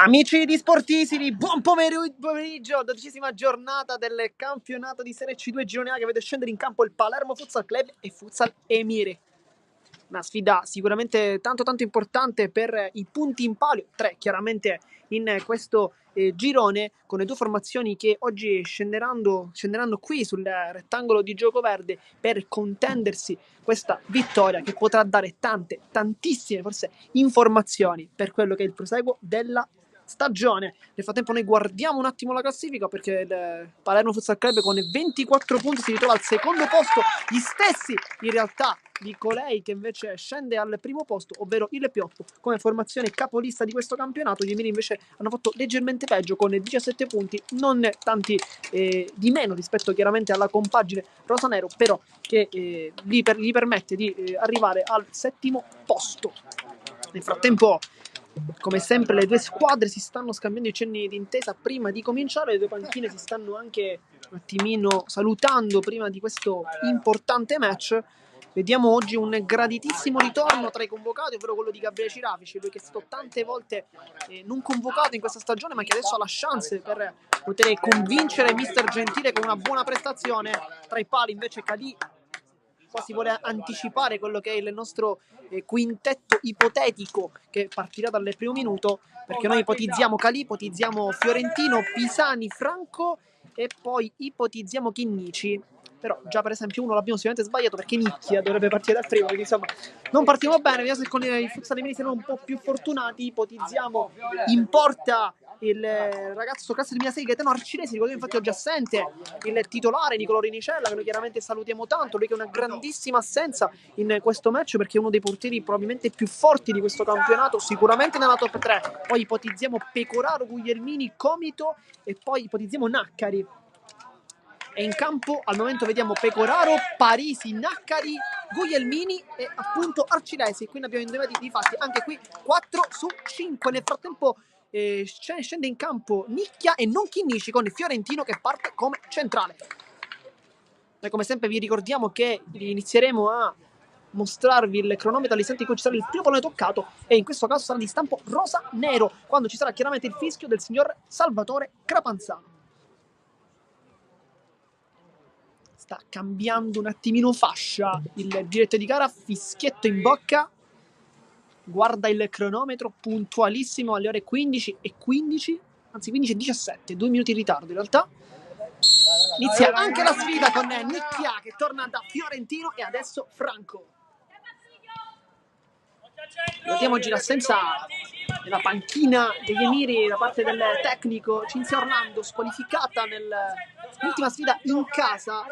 Amici di Sportisimi, buon pomeriggio, 12ª giornata del campionato di Serie C2 Girone A che vede scendere in campo il Palermo Futsal Club e Futsal Emiri. Una sfida sicuramente tanto importante per i punti in palio, 3 chiaramente in questo girone, con le due formazioni che oggi scenderanno qui sul rettangolo di gioco verde per contendersi questa vittoria che potrà dare tantissime forse informazioni per quello che è il proseguo della stagione. Nel frattempo noi guardiamo un attimo la classifica, perché il Palermo Futsal Club con 24 punti si ritrova al secondo posto, gli stessi in realtà di colei che invece scende al primo posto, ovvero il Pioppo, come formazione capolista di questo campionato. Gli Emiri invece hanno fatto leggermente peggio con 17 punti, non tanti di meno rispetto chiaramente alla compagine rosanero, però che gli permette di arrivare al settimo posto. Nel frattempo, come sempre, le due squadre si stanno scambiando i cenni d'intesa prima di cominciare, le due panchine si stanno anche un attimino salutando prima di questo importante match. Vediamo oggi un graditissimo ritorno tra i convocati, ovvero quello di Gabriele Cirafici, lui che è stato tante volte non convocato in questa stagione, ma che adesso ha la chance per poter convincere mister Gentile con una buona prestazione. Tra i pali invece Cadì. Qua si vuole anticipare quello che è il nostro quintetto ipotetico che partirà dal primo minuto, perché noi ipotizziamo Calì, ipotizziamo Fiorentino, Pisani, Franco e poi ipotizziamo Chinnici. Però già per esempio uno l'abbiamo sicuramente sbagliato, perché Nicchia dovrebbe partire dal primo, quindi insomma non partiamo bene. Vediamo se con i futsal Emiri siamo un po' più fortunati. Ipotizziamo in porta il ragazzo classe 2006 Gaetano Arcinesi, ricordiamo infatti oggi assente il titolare Nicolò Rinicella, che noi chiaramente salutiamo tanto, lui che è una grandissima assenza in questo match, perché è uno dei portieri probabilmente più forti di questo campionato, sicuramente nella top 3. Poi ipotizziamo Pecoraro, Guglielmini, Comito e poi ipotizziamo Naccari. E in campo al momento vediamo Pecoraro, Parisi, Naccari, Guglielmini e appunto Arcilesi. Quindi abbiamo indovinato di fatti anche qui 4 su 5. Nel frattempo scende in campo Nicchia e non Chinnici, con il Fiorentino che parte come centrale. Noi come sempre vi ricordiamo che inizieremo a mostrarvi il cronometro all'istante in cui ci sarà il primo pallone toccato, e in questo caso sarà di stampo rosa-nero, quando ci sarà chiaramente il fischio del signor Salvatore Crapanzano. Sta cambiando un attimino fascia il direttore di gara, fischietto in bocca, guarda il cronometro, puntualissimo alle ore 15:15, anzi 15:17, 2 minuti in ritardo in realtà. Inizia anche la sfida con Nicchia che torna da Fiorentino e adesso Franco. Vediamo oggi l'assenza della panchina degli Emiri da parte del tecnico Cinzia Orlando, squalificata nell'ultima sfida in casa,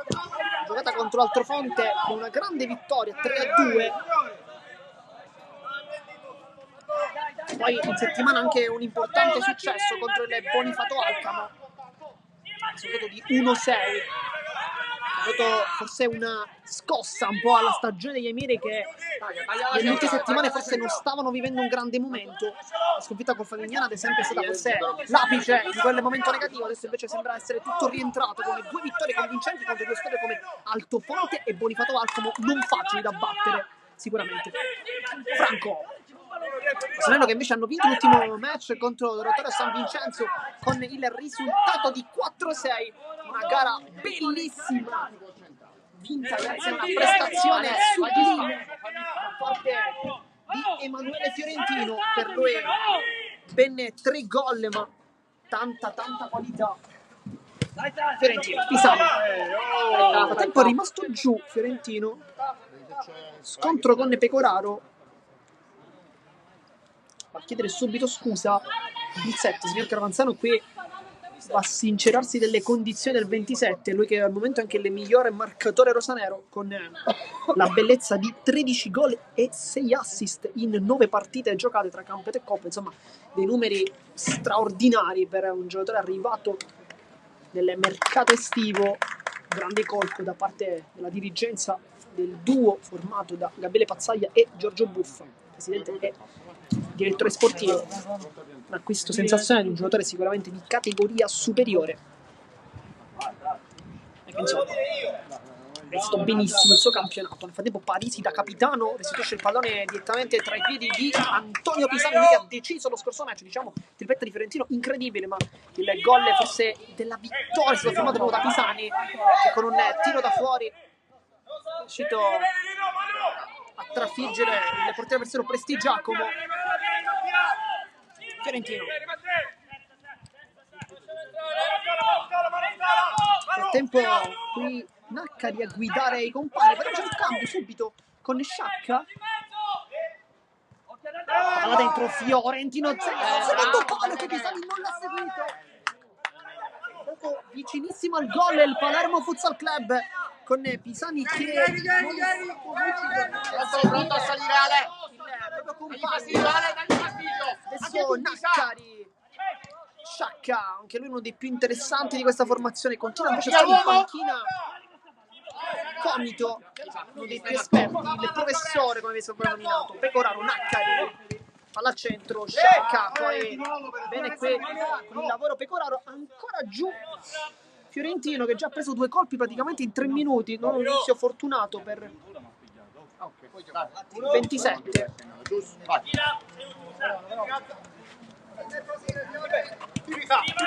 giocata contro Altrofonte con una grande vittoria 3-2. Poi in settimana anche un importante successo contro il Bonifato Alcamo, soprattutto di 1-6. Ha dato forse una scossa un po' alla stagione degli Emiri, che nelle ultime settimane forse non stavano vivendo un grande momento. La sconfitta con Favignana ad esempio è stata forse l'apice di quel momento negativo. Adesso invece sembra essere tutto rientrato, con le 2 vittorie convincenti contro 2 squadre come Altofonte e Bonifato Alcamo, non facili da battere sicuramente. Franco Rosanero, che invece hanno vinto l'ultimo match contro Rotorio San Vincenzo con il risultato di 4-6. Una gara bellissima, vinta grazie a una prestazione sublime da parte di Emanuele Fiorentino. Per lui ben 3 gol, ma tanta qualità. Fiorentino, Pisano, nel frattempo è rimasto giù Fiorentino, scontro con Pecoraro. A chiedere subito scusa il 7, signor Cravanzano, qui va a sincerarsi delle condizioni del 27, lui che al momento è anche il migliore marcatore rosanero, con la bellezza di 13 gol e 6 assist in 9 partite giocate tra campionato e coppa. Insomma, dei numeri straordinari per un giocatore arrivato nel mercato estivo. Grande colpo da parte della dirigenza del duo formato da Gabriele Pazzaglia e Giorgio Buffa, presidente e direttore sportivo. Un acquisto sensazionale di un giocatore sicuramente di categoria superiore. Insomma, visto benissimo il suo campionato. Nel frattempo Parisi da capitano restituisce il pallone direttamente tra i piedi di Antonio Pisani, lui che ha deciso lo scorso match, diciamo, tripletta di Fiorentino incredibile, ma il gol forse della vittoria è stato firmato da Pisani, che con un tiro da fuori è riuscito a trafiggere il portiere avversario Prestigiacomo. Fiorentino. Nel tempo qui Naccari a guidare i compagni, però c'è il cambio subito con Sciacca. Palla dentro Fiorentino, secondo palo che Pisani non l'ha seguito. Poco vicinissimo al gol il Palermo Futsal Club con Pisani che pronto a salire Ale. proprio compagno. Adesso Naccari. Sciacca, anche lui uno dei più interessanti di questa formazione, continua invece a stare in panchina. Comito, uno dei più esperti, il professore come vi sono nominato. Pecoraro, Naccari, palla al centro, Sciacca, poi bene qui con il lavoro Pecoraro, ancora giù Fiorentino che già ha preso 2 colpi praticamente in 3 minuti, non un inizio fortunato per il 27.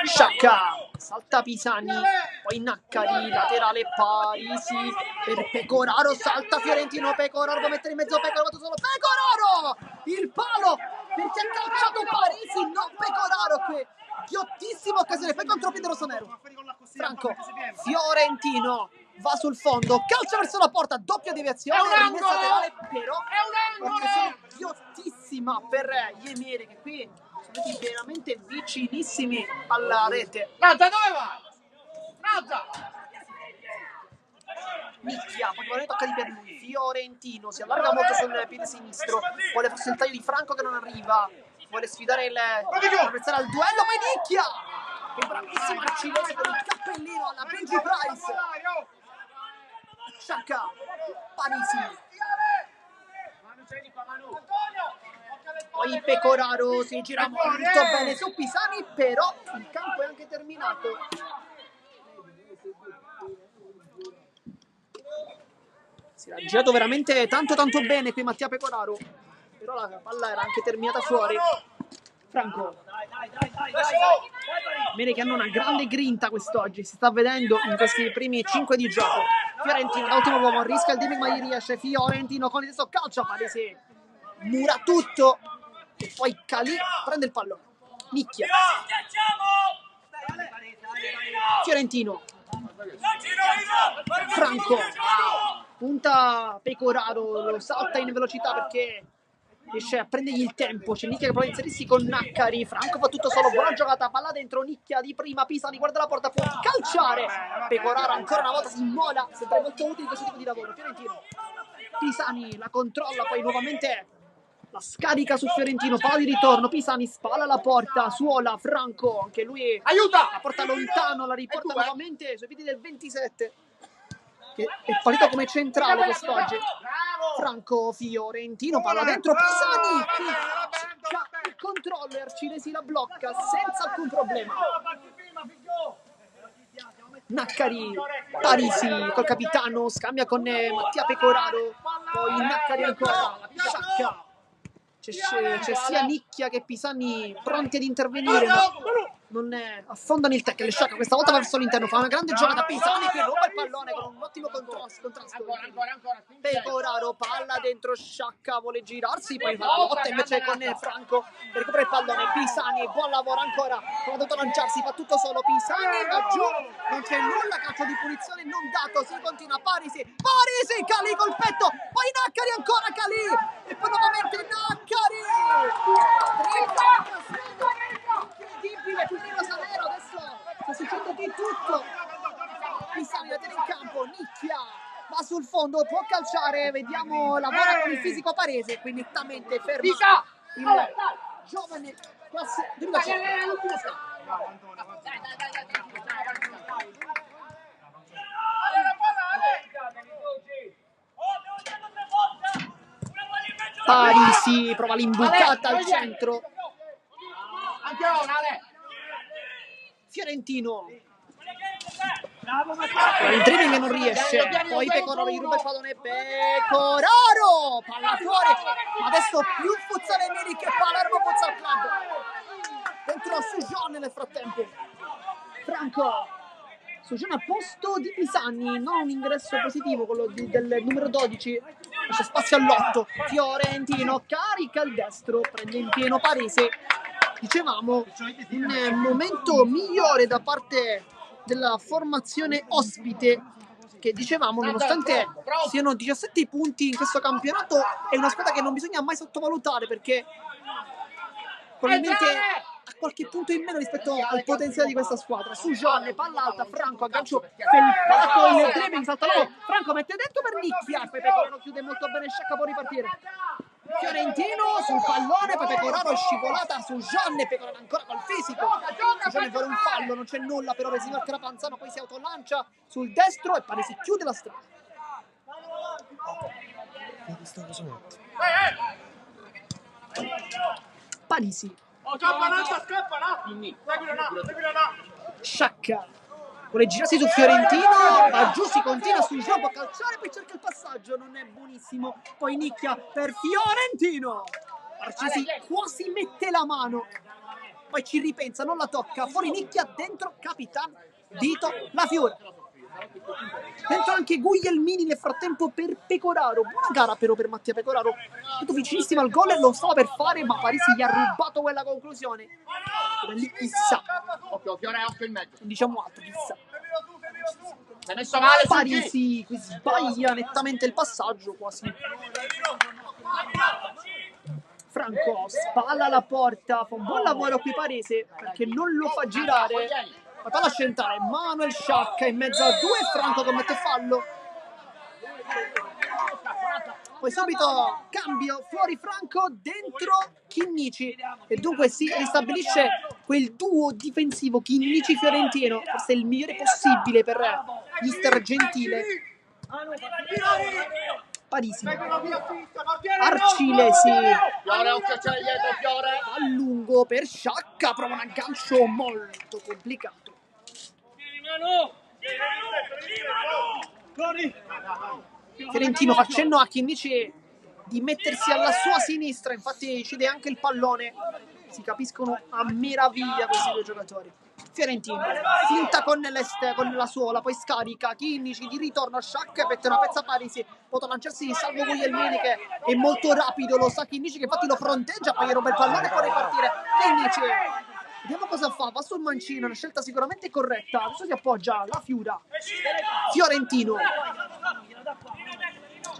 Sciacca, salta Pisani, poi Naccari, laterale Parisi per Pecoraro, salta Fiorentino, Pecoraro può mettere in mezzo Pecoraro, solo Pecoraro, il palo perché ha calciato Parisi, non Pecoraro qui, ghiottissima occasione, poi contropiede rossonero. Franco, Fiorentino va sul fondo, calcia verso la porta, doppia deviazione, rimessa laterale, però occasione ghiottissima per gli Emieri che qui sono stati veramente vicinissimi alla rete. Nazza, dove vai? Nazza! Nicchia, poi tocca di per lui. Fiorentino si allarga molto sul piede sinistro, vuole forse il taglio di Franco che non arriva, vuole sfidare il avversario al duello, ma Nicchia che bravissimo al cinese con il cappellino alla Benji Price. Sciacca, Parisi, poi Pecoraro si gira molto bene su Pisani, però il campo è anche terminato. Si era girato veramente tanto bene qui Mattia Pecoraro, però la palla era anche terminata fuori. Franco, bene che hanno una grande grinta quest'oggi, si sta vedendo in questi primi 5 di gioco. Fiorentino da ultimo uomo rischia il diming ma gli riesce. Fiorentino con il stesso calcio, Parisi mura tutto e poi Calì prende il pallone. Nicchia, Fiorentino, Franco, punta Pecoraro, lo salta in velocità perché riesce a prendergli il tempo. C'è Nicchia che prova a inserirsi con Naccari. Franco fa tutto solo, buona giocata, palla dentro, Nicchia di prima, Pisani guarda la porta, può calciare. Pecoraro ancora una volta si immola, sempre molto utile questo tipo di lavoro. Fiorentino, Pisani la controlla, poi nuovamente la scarica su Fiorentino, palla di ritorno, Pisani spalla la porta, Suola, Franco, anche lui aiuta! La porta lontano, la riporta nuovamente sui piedi del 27 che è partito come centrale quest'oggi. Franco, Fiorentino, palla dentro, Pisani il controller, Arcinesi la blocca senza alcun problema. Naccari, Parisi col capitano, scambia con Mattia Pecoraro, poi Naccari ancora, Sciacca. C'è sia Nicchia che Pisani pronti ad intervenire, ma non affondano il tackle. Sciacca questa volta verso l'interno, fa una grande giocata Pisani che ruba il pallone con un ottimo contrasto. Pecoraro, palla dentro, Sciacca vuole girarsi, poi fa la lotta invece con Franco che recupera il pallone. Pisani, buon lavoro ancora, ha dovuto lanciarsi, fa tutto solo Pisani, va giù, non c'è nulla, calcio di punizione non dato, si continua. Parisi, Calì col petto, poi Naccari ancora Calì e poi nuovamente Naccari. Incredibile, qui rossonero adesso sta succedendo di tutto. Pisani la tiene in campo, Nicchia va sul fondo, può calciare, vediamo, lavora con il fisico Parese, qui nettamente ferma il giovane classe 2005. Parisi prova l'imbucata al centro. Fiorentino Il dribbling non riesce, poi Pecoraro gli ruba il pallone, Pecoraro, palla fuori, ma adesso più Futsal Emilia che Palermo Futsal Club. Dentro Sujon nel frattempo, Franco, Sujon a posto di Pisani, non un ingresso positivo quello del numero 12, c'è spazio all'8, Fiorentino carica il destro, prende in pieno Parisi. Dicevamo un momento migliore da parte della formazione ospite, che dicevamo nonostante siano 17 punti in questo campionato è una squadra che non bisogna mai sottovalutare, perché probabilmente ha qualche punto in meno rispetto al potenziale di questa squadra. Sujon, palla alta, Franco aggancio felpato, il dribbling salta l'uomo, Franco mette dentro per Nicchia, poi Pecoraro chiude molto bene, Sciacca può ripartire. Fiorentino sul pallone, poi Pecoraro è scivolata su Gian, Pecoraro ancora col fisico. Gian vuole un fallo, non c'è nulla per ora, il signor Carapanzano poi si autolancia sul destro e Parisi chiude la strada. Parisi. Sciacca vuole girarsi su Fiorentino, ma giù si continua sul gioco a calciare, poi cerca il passaggio, non è buonissimo, poi nicchia per Fiorentino, Arcesi quasi mette la mano, poi ci ripensa, non la tocca, fuori nicchia, dentro Capitan Dito La Fiore, dentro anche Guglielmini nel frattempo per Pecoraro. Buona gara però per Mattia Pecoraro, tutto vicinissimo al gol, lo stava per fare ma Parisi gli ha rubato quella conclusione. Da lì chissà, Occhio, Fiore, occhio il mezzo. non diciamo altro, chissà. Si è messo male Parisi qui sbaglia nettamente il passaggio, quasi. Franco spalla alla porta, fa un buon lavoro qui Parisi perché non lo fa girare. La palla centrale, Manuel Sciacca in mezzo a due, Franco commette fallo. Poi subito cambio, fuori Franco, dentro Chinnici, e dunque si ristabilisce quel duo difensivo Chinnici-Fiorentino, forse il migliore possibile per mister Gentile. Parisi, Arcilesi, Fiore, occhio, c'è dietro, Fiore. a lungo per Sciacca, prova un aggancio molto complicato. Fiorentino fa cenno a Chinnici di mettersi alla sua sinistra, infatti cede anche il pallone, si capiscono a meraviglia questi due giocatori. Fiorentino finta con la suola, poi scarica Chinnici di ritorno a Sciacca e mette una pezza a Parisi, potrà lanciarsi salvo Guglielmini che è molto rapido, lo sa Chinnici che infatti lo fronteggia, poi ruba il pallone e può ripartire Chinnici. Vediamo cosa fa, va sul mancino, una scelta sicuramente corretta, adesso si appoggia la Fiura. Fiorentino, c'è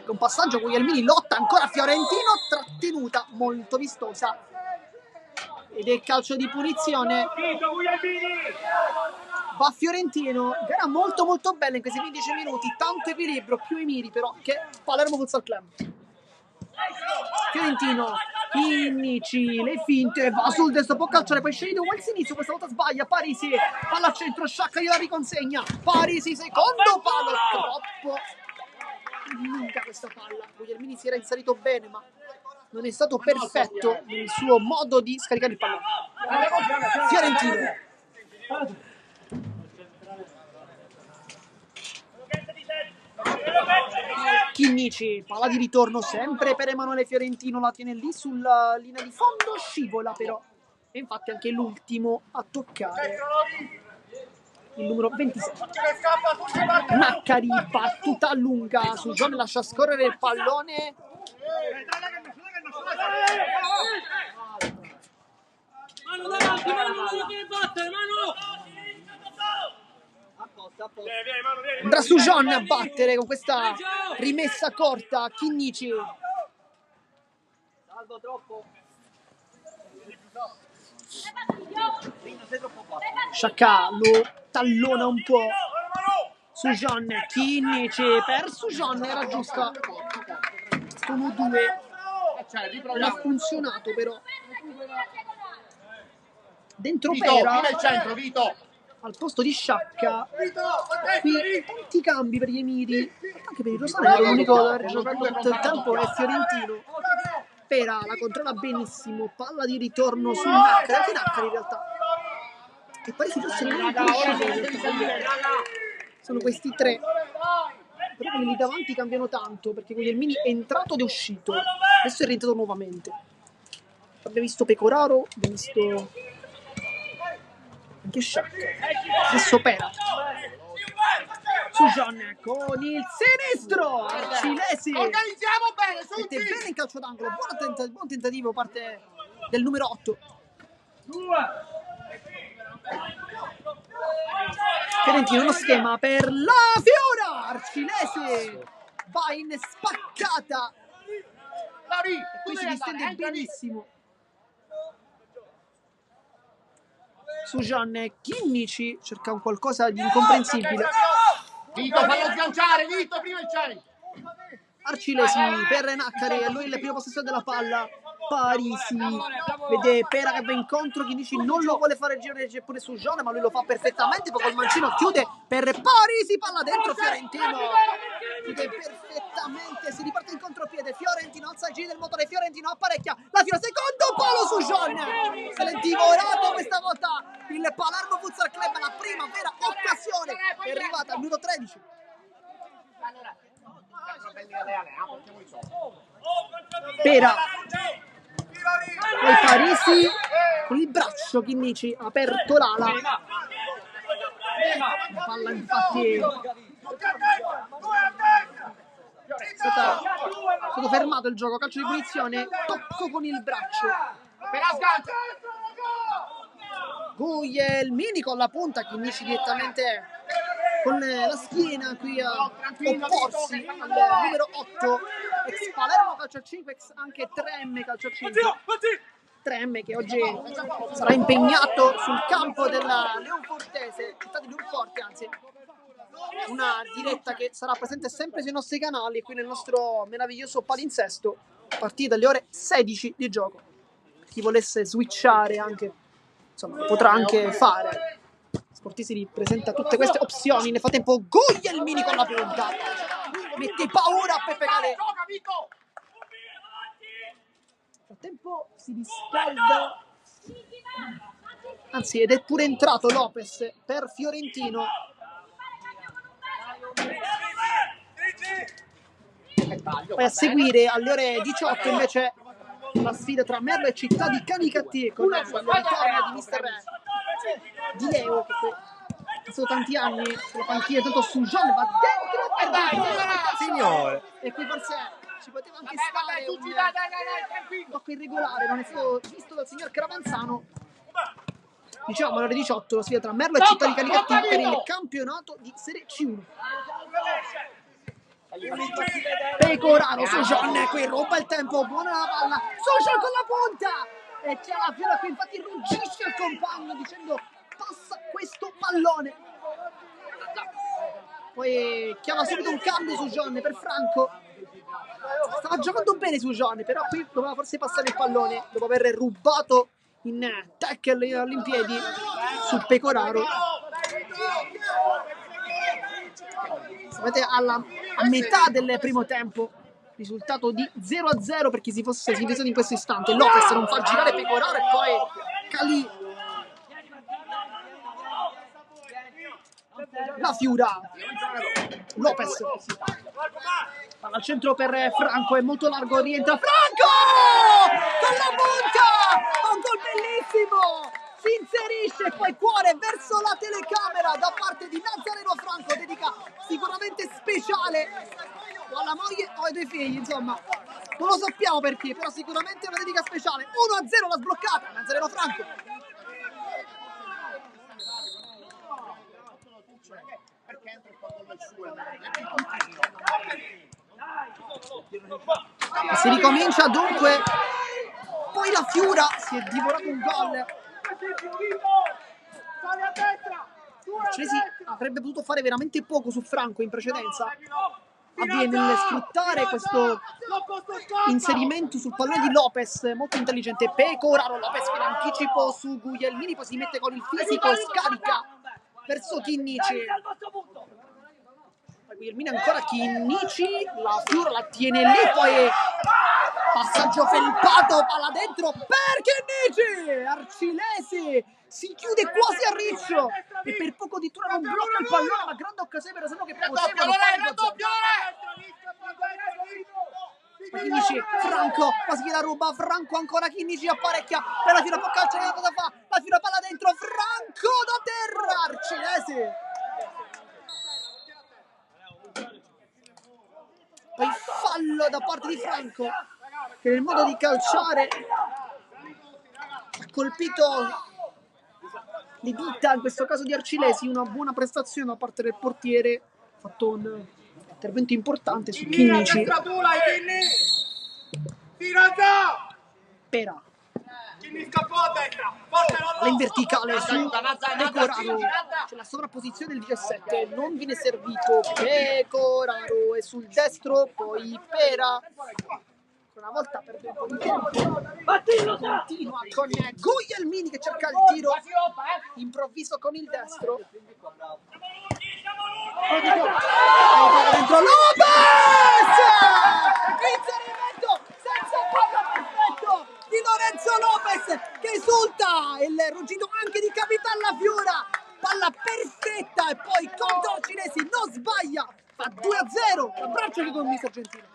un passaggio, Guglielmini lotta ancora Fiorentino, trattenuta molto vistosa ed è calcio di punizione. Va Fiorentino, gara molto molto bella in questi 15 minuti, tanto equilibrio, più i miri però che Palermo Futsal Club. Fiorentino, Chinnici, le finte, va sul destro, può calciare, poi scende uguale al sinistro, questa volta sbaglia, Parisi, palla al centro, Sciacca gliela riconsegna, Parisi, secondo palo, troppo lunga questa palla, Guglielmini si era inserito bene ma non è stato perfetto nel suo modo di scaricare il pallone. Fiorentino, Chinnici, palla di ritorno sempre per Emanuele Fiorentino, la tiene lì sulla linea di fondo, scivola però, e infatti anche l'ultimo a toccare il numero 26. Maccari, battuta lunga, Sujon lascia scorrere il pallone. Mano davanti, mano, non devi battere, mano! Andrà Sujon a battere con questa rimessa corta, Chinnici. Salvo troppo. Sciacca lo tallona un po'. Sujon, Chinnici per Sujon, era giusta. Sono due. Non ha funzionato però. Dentro Vito, Pera. nel centro, Vito. Al posto di Sciacca, qui tanti cambi per gli Emiri, anche per il Rosanero, l'unico ad aver giocato tutto il tempo è Fiorentino. Pera la controlla benissimo, palla di ritorno su Naccari, anche Naccari in realtà. E Parisi forse non è riuscito in realtà. Sono questi tre. Però quelli lì davanti cambiano tanto, perché Guglielmini è entrato ed è uscito. Adesso è rientrato nuovamente. Abbiamo visto Pecoraro, abbiamo visto anche Sciacca. Adesso Pera. Sujan con il sinistro. Arcilesi. Organizziamo bene, su Mette bene in calcio d'angolo. Buon tentativo parte del numero 8. Fiorentino uno schema per la Fiora. Arcilesi va in spaccata. Lauri, E qui si distende benissimo. Sujan Chinnici cerca un qualcosa di incomprensibile. Vito, fallo sganciare, Vito, prima il centro. Arcilesi per Naccari, a lui il primo possesso della palla. Parisi vede Pera che va incontro, Chinnici non lo vuole fare girare pure su Gione, ma lui lo fa perfettamente, poi col mancino chiude per Parisi, palla dentro Fiorentino, chiude perfettamente, si riparte in contropiede, Fiorentino alza il giro del motore, Fiorentino apparecchia, la Fiora secondo palo su Gione, se l'è divorato questa volta il Palermo Futsal Club, la prima vera occasione è arrivata al minuto 13. Pera poi Parisi con il braccio, Chinnici ha aperto l'ala, la palla infatti è stato fermato il gioco, calcio di punizione, tocco con il braccio. Per la sgancia. Guglielmini con la punta, Chinnici direttamente con la schiena qui a opporsi al numero 8, ex Palermo calcio a 5, ex anche 3M calcio a 5. 3M che oggi sarà impegnato sul campo della Leonfortese, città di Leonforte, anzi. Una diretta che sarà presente sempre sui nostri canali, qui nel nostro meraviglioso palinsesto, a partire dalle ore 16 di gioco. Chi volesse switchare anche, insomma, potrà anche fare. Sportisi presenta tutte queste opzioni. Nel frattempo Guglielmini con la punta mette paura a Peppe Calè. Nel frattempo si riscalda, anzi, ed è pure entrato Lopez per Fiorentino. Poi a seguire alle ore 18 invece la sfida tra Merlo e Città di Canicattì con il ritorno di mister Di Leo, che è stato tanti anni sulla panchina, tanto su John va dentro Signore, e qui forse ci poteva anche stare un tocco irregolare, non è stato visto dal signor Caravanzano. Diciamo alle ore 18 la sfida tra Merlo e Città di Canicattì per il campionato di Serie C1. Pecoraro, Sojan qui ruba il tempo, buona la palla, Sojan con la punta e c'è la Fiora qui, infatti ruggisce il compagno dicendo passa questo pallone, poi chiama subito un cambio su Sojan per Franco, stava giocando bene su Sojan, però qui doveva forse passare il pallone dopo aver rubato in tackle all'impiedi su Pecoraro. Sapete, a metà del primo tempo, risultato di 0-0 per chi si fosse diviso in questo istante. Lopez non fa girare Pecoraro e poi Calì. La Fiura. Lopez. Palla al centro per Franco, è molto largo, rientra Franco! Con la punta! Un gol bellissimo! Si inserisce e poi cuore verso la telecamera da parte di Nazareno Franco, dedica sicuramente speciale o alla moglie o ai due figli, insomma non lo sappiamo perché, però sicuramente è una dedica speciale. 1-0 la sbloccata Nazareno Franco. E si ricomincia dunque, poi la Fiura si è divorato un gol. Cesi avrebbe potuto fare veramente poco su Franco in precedenza. Avviene nel sfruttare questo inserimento sul pallone di Lopez, molto intelligente. Pecoraro, Lopez in anticipo su Guglielmini, poi si mette con il fisico e scarica verso Chinnici. Guglielmini ancora Chinnici, la Fiura la tiene lì, poi passaggio felpato, palla dentro per Chinnici, Arcilesi si chiude quasi a riccio e per poco addirittura non blocca il pallone, ma grande occasione per Asano che potevano fare il raddoppio, Chinnici, Franco, quasi che la ruba, Franco ancora Chinnici apparecchia per la Fiora, può calciare, cosa fa? La Fiora palla dentro, Franco da terra, Arcilesi. Poi fallo da parte di Franco che nel modo di calciare ha colpito le dita, in questo caso di Arcilesi. Una buona prestazione da parte del portiere, ha fatto un intervento importante su Chinnici. Pera in verticale su Pecoraro, c'è la sovrapposizione del 17, non viene servito Pecoraro e sul destro poi Pera una volta perde un po' di tempo, continua con Guglielmini che cerca il tiro improvviso con il destro, dentro Lopez, inserimento senza palla perfetto di Lorenzo Lopez che esulta, il ruggito anche di Capitan La Fiora, palla perfetta e poi contro Arcilesi non sbaglia, fa 2-0, abbraccio di commisso argentino.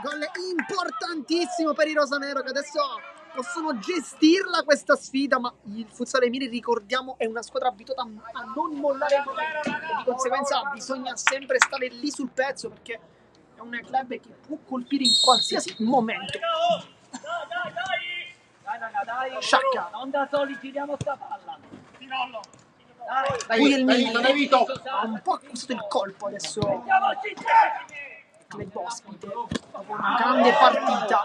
Gol importantissimo per i rosanero che adesso possono gestirla questa sfida, ma il Futsal Emiri, ricordiamo, è una squadra abituata a non mollare mai e di conseguenza bisogna sempre stare lì sul pezzo perché è un club che può colpire in qualsiasi momento. Dai, Sciacca, non da soli tiriamo sta palla. Guglielmini ha un po' accusato il colpo adesso. Club ospite, dopo una grande partita.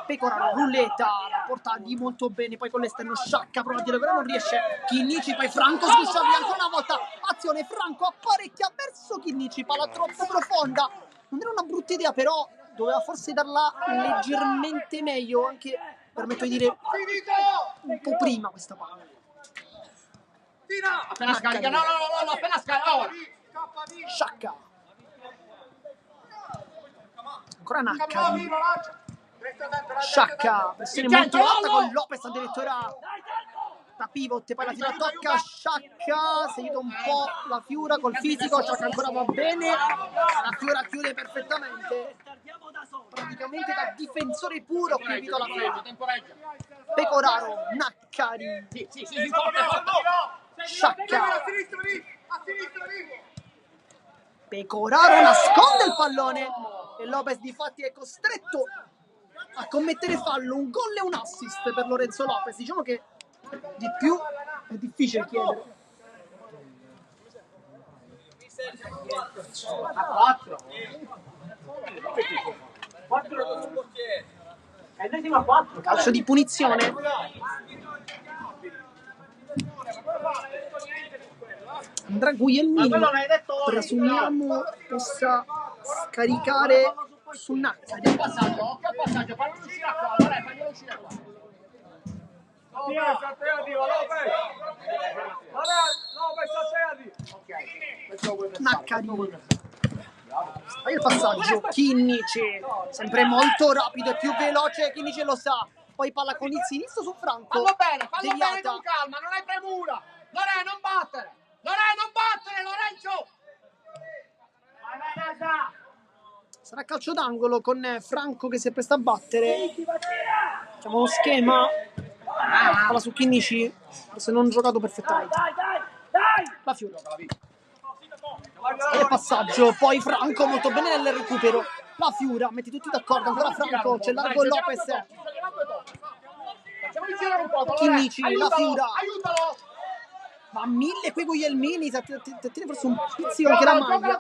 Pecoraro, Rulleta, la porta di molto bene, poi con l'esterno Sciacca prova a dire però non riesce. Chinnici, poi Franco sguscia via ancora una volta. Azione, Franco apparecchia verso Chinnici, palla troppo profonda. Non era una brutta idea, però doveva forse darla leggermente meglio, anche permetto di dire un po' prima questa palla. Appena scarica, no, appena scarica, ora. Sciacca. Ancora Naccari. Sciacca, pressione molto alta con Lopez addirittura da pivot, poi la fila tocca Sciacca, si aiuta un po' la Fiura col fisico, Sciacca ancora va bene, la Fiura chiude perfettamente, praticamente da difensore puro qui invito la Fiura. Pecoraro, Naccari, Sciacca, Pecoraro nasconde il pallone e Lopez difatti è costretto a commettere fallo, un gol e un assist per Lorenzo Lopez. Diciamo che di più è difficile chiedere. Calcio di punizione. Andrà Guglielmini, presumiamo possa scaricare su Naccari. Che passaggio, faglielo uscire qua, allora faglielo uscire qua. Naccari. Fai il passaggio, Chinnici, sempre molto rapido e più veloce, Chinnici lo sa. Poi palla con il sinistro su Franco. Fallo bene deviata. con calma, non hai premura. Lore, non battere, Lorenzo. Sarà calcio d'angolo con Franco che si è presto a battere. Facciamo uno schema. Palla su Chinnici, se non giocato perfettamente. La Fiora. E passaggio, poi Franco molto bene nel recupero. La Fiora, metti tutti d'accordo, ancora Franco, c'è largo Lopez. Chinnici, la Fiora. Aiutalo. Va a 1000 qui Guglielmini, tiene forse un pizzico che la maglia.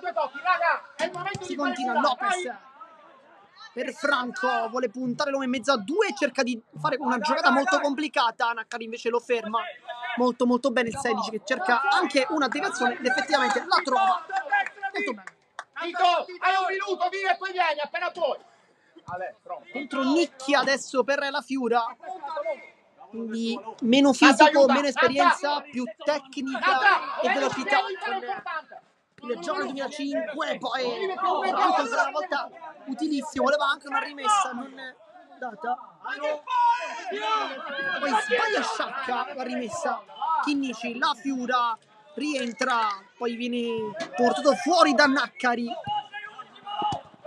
Si continua, Lopez per Franco, vuole puntare l'uomo in mezzo a due e cerca di fare una giocata molto complicata. Naccari invece lo ferma molto molto bene il 16 che cerca anche una deviazione ed effettivamente la trova molto bene. Tito, hai un minuto, via e poi vieni appena puoi. Contro Nicchia adesso per la Fiura. quindi meno fisico, meno esperienza, più tecnica e velocità con il giovane 2005, poi anche una volta utilissimo, voleva anche una rimessa non data, poi sbaglia Sciacca la rimessa, Chinnici la fiura, rientra, poi viene portato fuori da Naccari.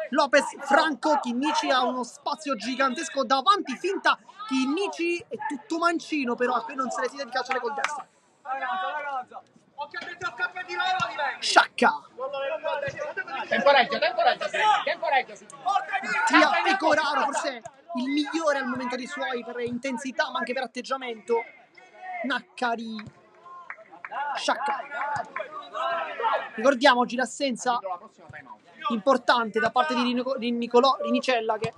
Lopez, Franco, Chinnici ha uno spazio gigantesco davanti, finta, Chinnici è tutto mancino, però qui non se ne si deve calciare col destro. Sciacca. Temporeggio. Tia Pecoraro, forse il migliore al momento dei suoi per intensità, ma anche per atteggiamento. Naccari. Sciacca. Ricordiamoci l'assenza importante da parte di Nicolò Rinicella, che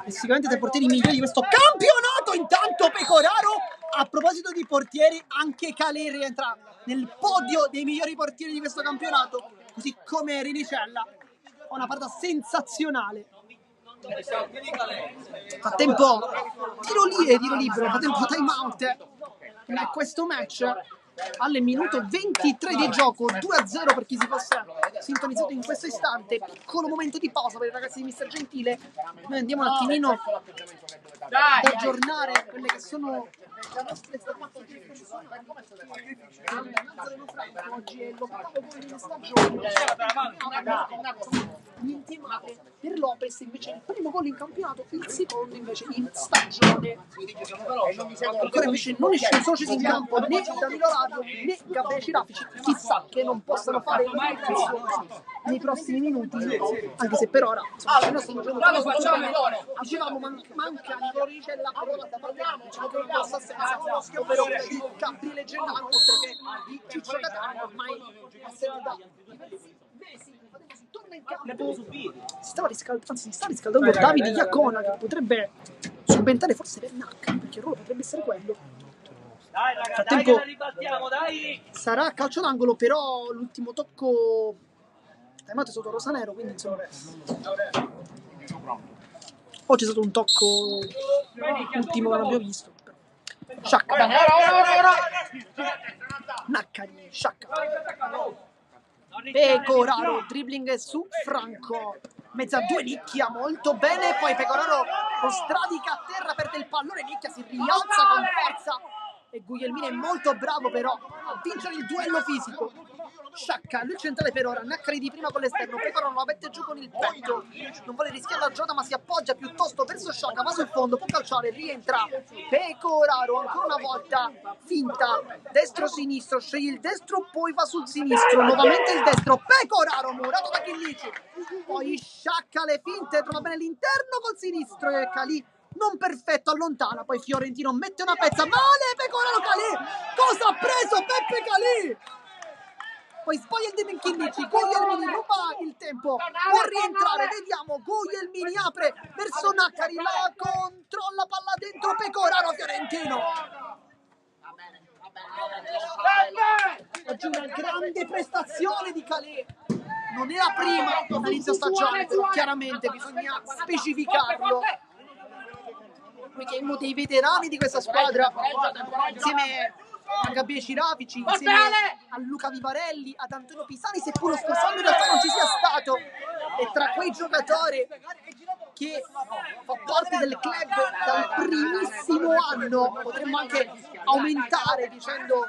è sicuramente tra i portieri migliori di questo campionato. Intanto Pecoraro, a proposito di portieri, anche Calè rientra nel podio dei migliori portieri di questo campionato, così come Rinicella. Una partita sensazionale. Frattempo tiro libero, frattempo time out in questo match. Alle minuto 23 di gioco, 2-0 per chi si fosse sintonizzato in questo istante. Piccolo momento di pausa per i ragazzi di Mister Gentile. Noi andiamo un attimino ad aggiornare quelle che sono le nostre oggi è l'8º gol di stagione. Niente male per Lopez, invece il primo gol in campionato, il secondo invece in stagione. Ancora invece non sono scesi in campo né Danilo Radio né Gabriele Cirafici, chissà che non possano fare il ingresso nei prossimi minuti, anche se per ora noi stiamo giocando dicevamo manca Nicolò Rinicella da parte anche una grossa assenza, ovvero di Gabriele Gennaro, oltre che di Ciccio Catania, ormai assente da mesi. Torna in campo, si sta riscaldando Davide Iacona, che potrebbe subentrare forse per Naccari, perché il ruolo potrebbe essere quello. Dai raga, Frattempo, dai che la ribaltiamo, dai! sarà calcio d'angolo, però l'ultimo tocco è sotto Rosanero, quindi insomma poi c'è stato un tocco ultimo che non abbiamo visto. Sciacca, Naccari, Sciacca, Pecoraro, dribbling su Franco, mezza due, Nicchia molto bene, poi Pecoraro con stradica a terra, perde il pallone, Nicchia si rialza con forza e Guglielmini è molto bravo però a vincere il duello fisico. Sciacca, lui centrale per ora, Naccari di prima con l'esterno, Pecoraro la mette giù con il petto, non vuole rischiare la giocata ma si appoggia piuttosto verso Sciacca, va sul fondo, può calciare, rientra Pecoraro ancora una volta, finta, destro-sinistro, sceglie il destro, poi va sul sinistro, nuovamente il destro, Pecoraro, murato da Chinnici, poi Sciacca le finte, trova bene l'interno col sinistro e Calì non perfetto, allontana, poi Fiorentino mette una pezza, male Pecoraro, Calì, cosa ha preso Peppe Calì? Poi sbaglia il Demon Chinnici, Guglielmini ruba il tempo, può rientrare, vediamo, Guglielmini apre verso Naccari, la controlla, palla dentro, Pecoraro, Fiorentino. Oggi una grande prestazione di Calè, non è la prima all'inizio stagione, però chiaramente bisogna specificarlo. Noi che è uno dei veterani di questa squadra, insieme a Gabriele Cirafici, insieme a Luca Vivarelli, ad Antonio Pisani, seppur lo scorso anno in realtà non ci sia stato, e tra quei giocatori che fa parte del club dal primissimo anno, potremmo anche aumentare dicendo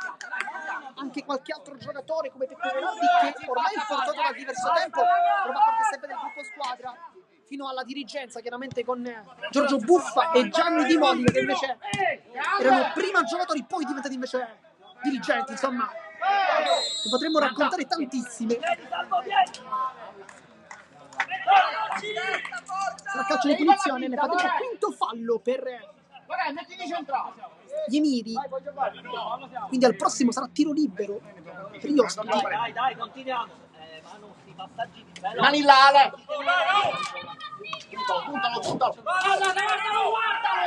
anche qualche altro giocatore come Peppe Verardi, che ormai è infortunato da diverso tempo, però fa parte sempre del gruppo squadra, fino alla dirigenza, chiaramente con Giorgio Buffa e Gianni Di Modica, che invece erano prima giocatori, poi diventati invece dirigenti. Insomma, ne potremmo raccontare tantissime. Sarà calcio di punizione, ne fate il quinto fallo per gli Emiri, quindi al prossimo sarà tiro libero per gli ospiti. Dai, continuiamo. Mani là, Ale.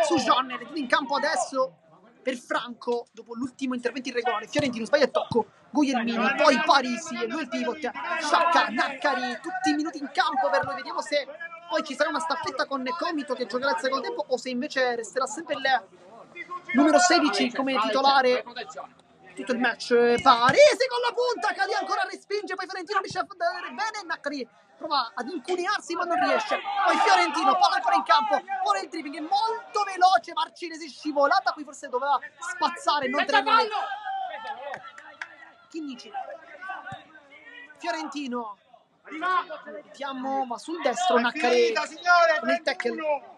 Su Jonner, in campo adesso per Franco, dopo l'ultimo intervento irregolare. Fiorentino sbaglia il tocco, Guglielmini, poi Parisi e lui il pivot, Sciacca, Naccari, tutti i minuti in campo per noi. Vediamo se poi ci sarà una staffetta con Comito che giocherà il secondo tempo o se invece resterà sempre numero 16 come titolare tutto il match. Parisi con la punta, Cali ancora respinge, poi Fiorentino riesce a vedere bene, Naccari prova ad incuniarsi ma non riesce, poi Fiorentino, palla ancora in campo, fuori il dribbling, è molto veloce, Marcinesi scivolata, qui forse doveva spazzare, non tenere Chinnici, Fiorentino, vediamo, ma sul destro Naccari con il tackle.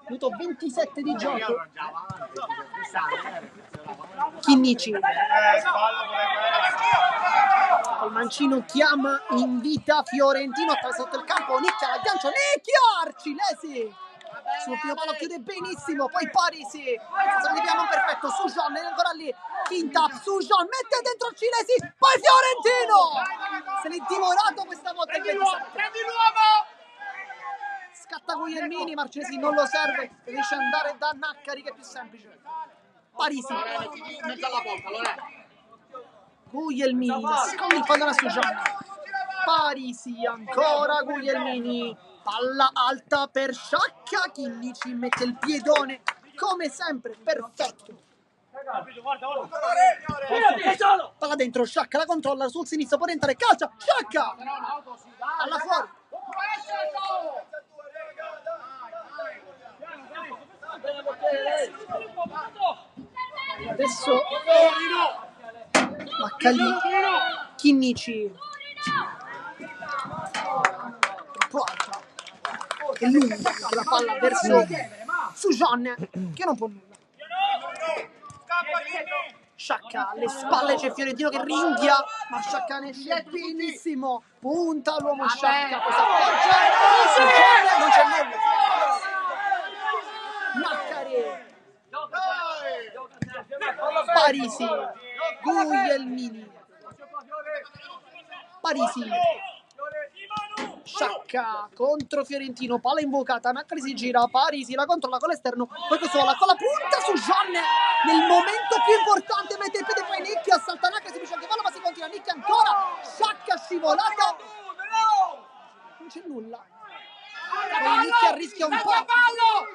Minuto 27 di gioco. Chinnici. Il mancino chiama, invita Fiorentino, attraverso il campo, Nicchia l'aggancio, Nicchia, Arcilesi sul primo palo chiude benissimo, poi Parisi, non perfetto, Sujan è ancora lì, finta, Sujan mette dentro Arcilesi, poi Fiorentino, se l'è divorato questa volta il 27. Prendi l'uomo! Scatta Guglielmini, Marcinesi non lo serve, riesce ad andare da Naccari che è più semplice. Parisi, Mezzo alla porta, allora. Guglielmini, nasconde il pallone a Sujan. Parisi, ancora Guglielmini, palla alta per Sciacca, Chinnici mette il piedone, come sempre, perfetto. Palla dentro, Sciacca la controlla sul sinistro, può entrare, calcia, Sciacca! Alla fuori. Adesso Maccali, Chinnici troppo alta e lunga la palla verso Sujan che non può nulla. Sciacca alle spalle, c'è Fiorentino che ringhia, ma Sciacca ne esce benissimo, punta l'uomo Sciacca, poi s'appoggia, Sujan non c'è nulla. Naccari, Parisi, Guglielmini, Parisi, Sciacca contro Fiorentino, palla invocata, Naccari si gira, Parisi la controlla con l'esterno, poi sola con la punta su Gian, nel momento più importante mette il piede, poi Nicchia, salta Naccari, si dice anche palla ma si continua, Nicchia ancora, Sciacca scivolata, non c'è nulla. Poi Nicchia rischia un po'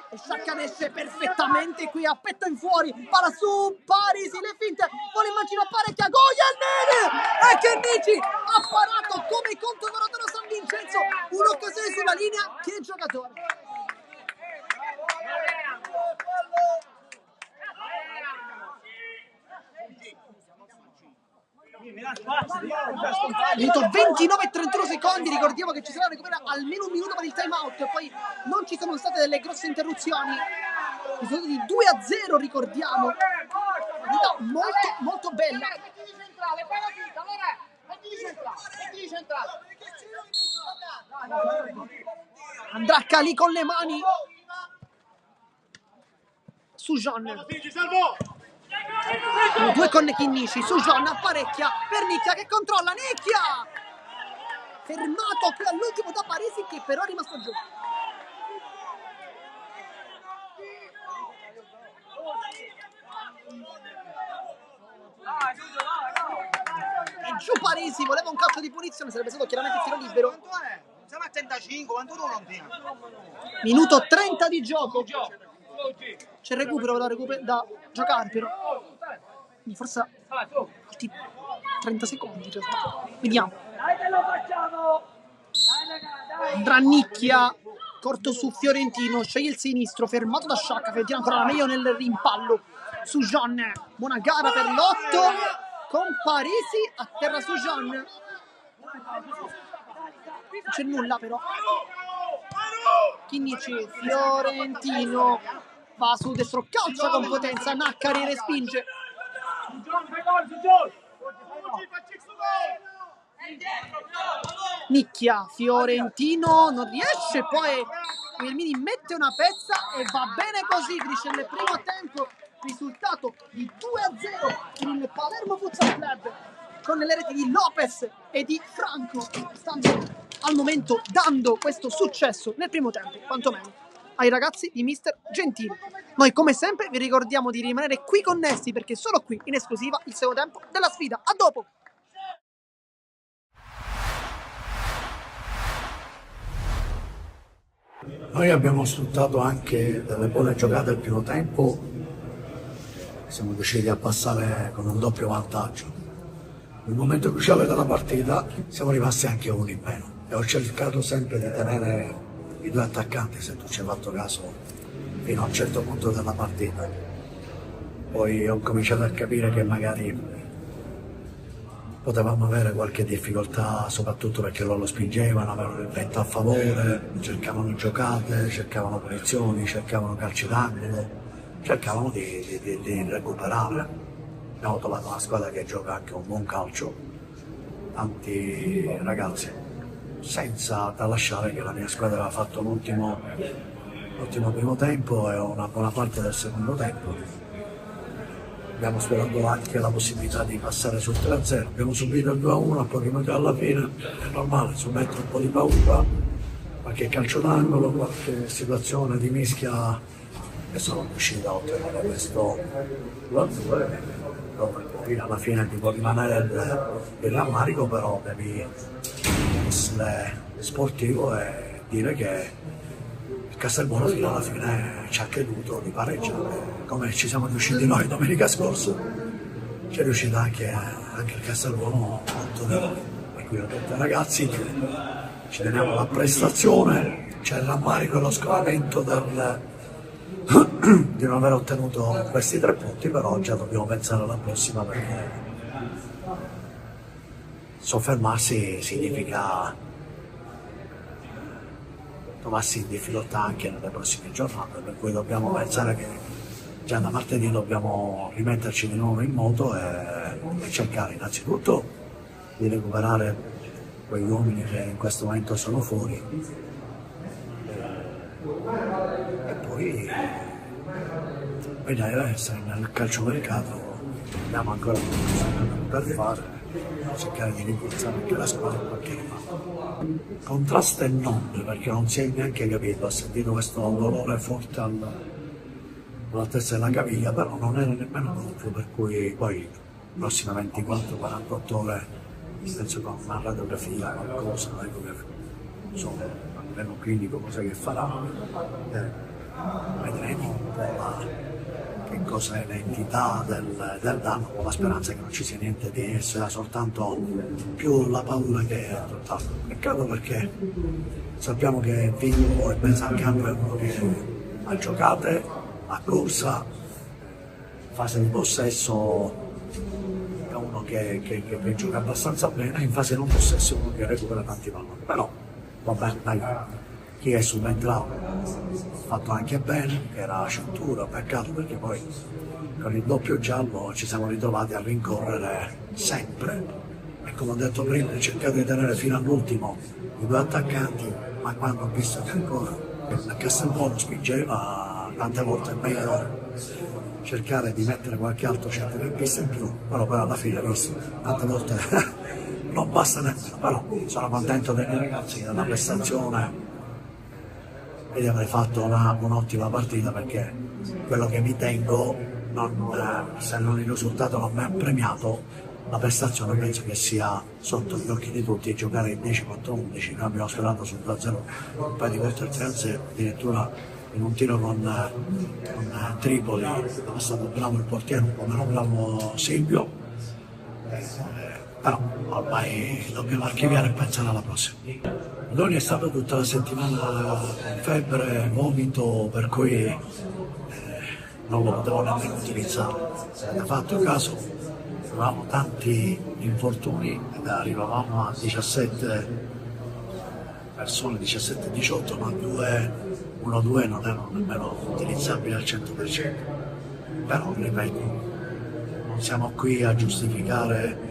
e Sciacca ne esce perfettamente qui a petto in fuori, palla su Parisi, le finte, vuole immaginare parecchia, Guglielmini e Chinnici ha parato come contro Donatello San Vincenzo, un'occasione sulla linea, che giocatore. Minuto 29 e 31 secondi, ricordiamo che ci sarà recupera almeno un minuto per il time out, poi non ci sono state delle grosse interruzioni, risultato di 2-0, ricordiamo, partita molto molto bella. Andrà Cali con le mani su Gian, due con Chinnici, su Gian apparecchia per Nicchia che controlla, Nicchia fermato qui all'ultimo da Parisi che però è rimasto giù. E giù Parisi, voleva un calcio di punizione, sarebbe stato chiaramente tiro libero. Siamo a 35, quanto tu non tieni? Minuto 30 di gioco. C'è recupero da giocare però. Forse altri 30 secondi. Vediamo. Andrà Nicchia, corto su Fiorentino, sceglie il sinistro, fermato da Sciacca, Fiorentino ancora la meglio nel rimpallo su Gian. Buona gara per l'8 con Parisi a terra su Gian. Non c'è nulla però. Chinnici, Fiorentino va sul destro, calcia con potenza, Naccari respinge. Nicchia, Fiorentino non riesce, poi Guglielmini mette una pezza e va bene così, finisce il primo tempo, risultato di 2-0 per il Palermo Futsal Club con le reti di Lopez e di Franco, stanno al momento dando questo successo nel primo tempo, quantomeno ai ragazzi di Mister Gentile. Noi come sempre vi ricordiamo di rimanere qui connessi perché solo qui in esclusiva il secondo tempo della sfida. A dopo! Noi abbiamo sfruttato anche delle buone giocate al primo tempo siamo riusciti a passare con un doppio vantaggio. Nel momento cruciale della partita siamo rimasti anche uno in meno e ho cercato sempre di tenere i due attaccanti, se tu ci hai fatto caso, fino a un certo punto della partita. Poi ho cominciato a capire che magari potevamo avere qualche difficoltà, soprattutto perché loro spingevano, avevano il vento a favore, cercavano giocate, cercavano punizioni, cercavano calci d'angolo, cercavano di recuperare. Abbiamo trovato una squadra che gioca anche un buon calcio, tanti ragazzi, senza tralasciare che la mia squadra aveva fatto l'ultimo primo tempo e una buona parte del secondo tempo. Abbiamo sperato anche la possibilità di passare sul 3-0, abbiamo subito il 2-1 a pochi minuti alla fine, è normale, ci mette un po' di paura, qualche calcio d'angolo, qualche situazione di mischia e sono riuscito a ottenere questo 2-2, dove poi alla fine ti può rimanere il rammarico, però devi essere sportivo e dire che Castelbuono fino alla fine ci ha creduto di pareggiare, come ci siamo riusciti noi domenica scorsa, ci è riuscito anche il Castelbuono molto di noi. Per cui ho detto ragazzi, ci teniamo la prestazione, c'è il rammarico e lo scoramento di non aver ottenuto questi 3 punti, però già dobbiamo pensare alla prossima perché soffermarsi significa trovarsi in difficoltà anche nelle prossime giornate, per cui dobbiamo pensare che già da martedì dobbiamo rimetterci di nuovo in moto e cercare innanzitutto di recuperare quegli uomini che in questo momento sono fuori e poi vedere se nel calciomercato abbiamo ancora per fare, cercare di rinforzare anche la squadra in qualche modo. Contrasto e non, perché non si è neanche capito, ho sentito questo dolore forte alla testa della caviglia, però non era nemmeno gonfio, per cui poi le prossime 24-48 ore, penso con una radiografia, qualcosa, insomma, a livello clinico cosa che farà, vedremo un po' che cosa è l'entità del danno, con la speranza che non ci sia niente di esso, soltanto più la paura che è tutt'altro. Peccato perché sappiamo che Vigo e Benzancampo è uno che ha giocate, ha corsa, fase di possesso è uno che gioca abbastanza bene, in fase non possesso è uno che recupera tanti palloni, però vabbè, dai. Chi è subentrato ha fatto anche bene, che era cintura, peccato perché poi con il doppio giallo ci siamo ritrovati a rincorrere sempre e come ho detto prima ho cercato di tenere fino all'ultimo i 2 attaccanti, ma quando ho visto che ancora il Castelbuono spingeva, tante volte è meglio cercare di mettere qualche altro centrocampista in più, però poi alla fine visto, tante volte non basta nemmeno, però sono contento dei miei ragazzi, della prestazione e di aver fatto un'ottima partita, perché quello che mi tengo, se non il risultato non mi ha premiato, la prestazione penso che sia sotto gli occhi di tutti, giocare in 10 contro 11, noi abbiamo sfiorato sul 2-0, un paio di volte il 3-0, addirittura in un tiro con Tripoli, dove è stato bravo il portiere, un po' meno bravo Silvio, però ormai dobbiamo archiviare e pensare alla prossima. Doni è stato tutta la settimana con febbre, vomito, per cui non lo potevo nemmeno utilizzare. Se avete fatto caso, avevamo tanti infortuni ed arrivavamo a 17 persone, 17-18, ma 1-2 non erano nemmeno utilizzabili al 100%. Però, ripeto, non siamo qui a giustificare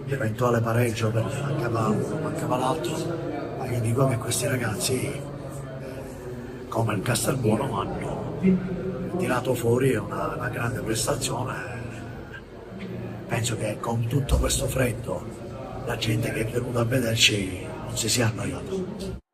l'eventuale pareggio perché mancava uno, mancava l'altro. Io dico che questi ragazzi, come il Castelbuono, hanno tirato fuori una grande prestazione. Penso che con tutto questo freddo la gente che è venuta a vederci non si sia annoiata.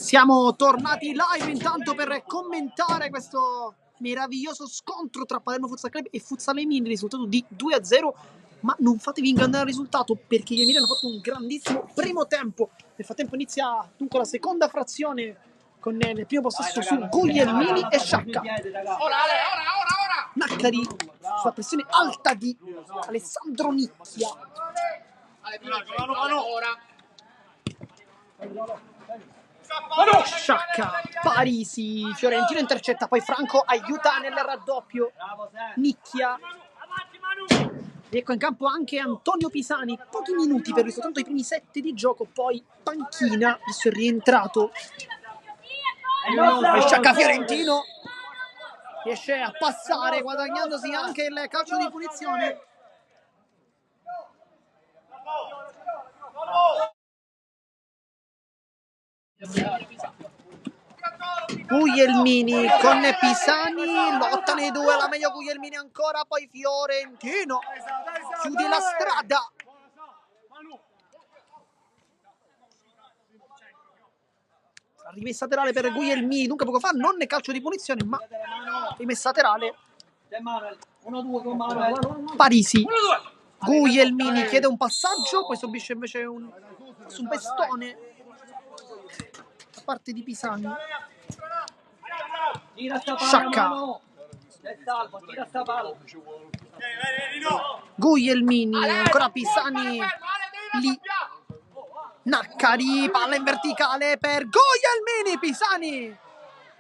Siamo tornati live intanto per commentare questo meraviglioso scontro tra Palermo Futsal Club e Futsal Emini, risultato di 2-0, ma non fatevi ingannare il risultato perché gli Emini hanno fatto un grandissimo primo tempo. Nel frattempo inizia dunque la seconda frazione con il primo possesso su Guglielmini e Sciacca. Ora! Naccari sulla pressione alta di Alessandro Nicchia. Ora! Sciacca, Parisi, Fiorentino intercetta, poi Franco aiuta nel raddoppio. Nicchia. Ecco in campo anche Antonio Pisani, pochi minuti per lui, soltanto i primi 7 di gioco, poi panchina, adesso è rientrato. E Sciacca Fiorentino riesce a passare guadagnandosi anche il calcio di punizione. Guglielmini con Pisani, lottano i due, la meglio Guglielmini ancora, poi Fiorentino chiude la strada. La rimessa laterale per Guglielmini, dunque poco fa non è calcio di punizione, ma rimessa laterale. Parisi, Guglielmini chiede un passaggio, poi subisce invece un pestone da parte di Pisani. Sciacca, Guglielmini, ancora Pisani lì. Naccari, palla in verticale per Guglielmini, Pisani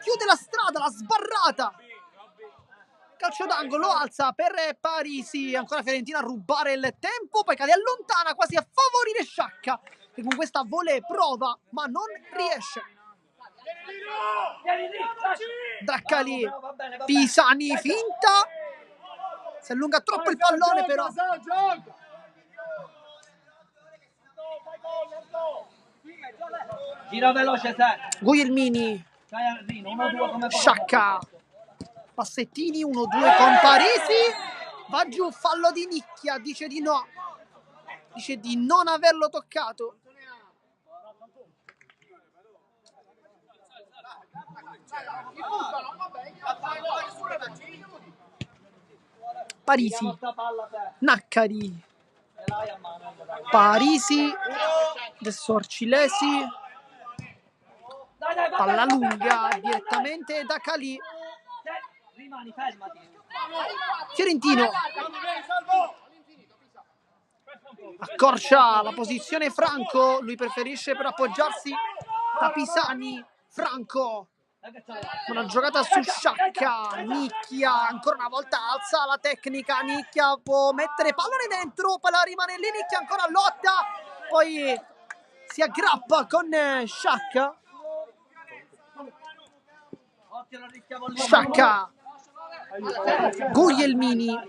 chiude la strada, la sbarrata. Calcio d'angolo, alza per Parisi, ancora Fiorentina a rubare il tempo, poi cade allontana quasi a favorire Sciacca, che con questa volley prova ma non riesce. Draccali, Pisani finta, si allunga troppo il pallone però. Gira veloce, Guglielmini, Sciacca, passettini, 1-2 con Parisi, va giù, fallo di Nicchia, dice di no, dice di non averlo toccato. Parisi, Naccari, Parisi, adesso Arcilesi, palla lunga direttamente da Calì. Fiorentino accorcia la posizione Franco, lui preferisce per appoggiarsi da Pisani. Franco, una giocata su Sciacca, Nicchia ancora una volta alza la tecnica, Nicchia può mettere pallone dentro, palla rimane lì, Nicchia ancora lotta, poi si aggrappa con Sciacca. Sciacca, Guglielmini,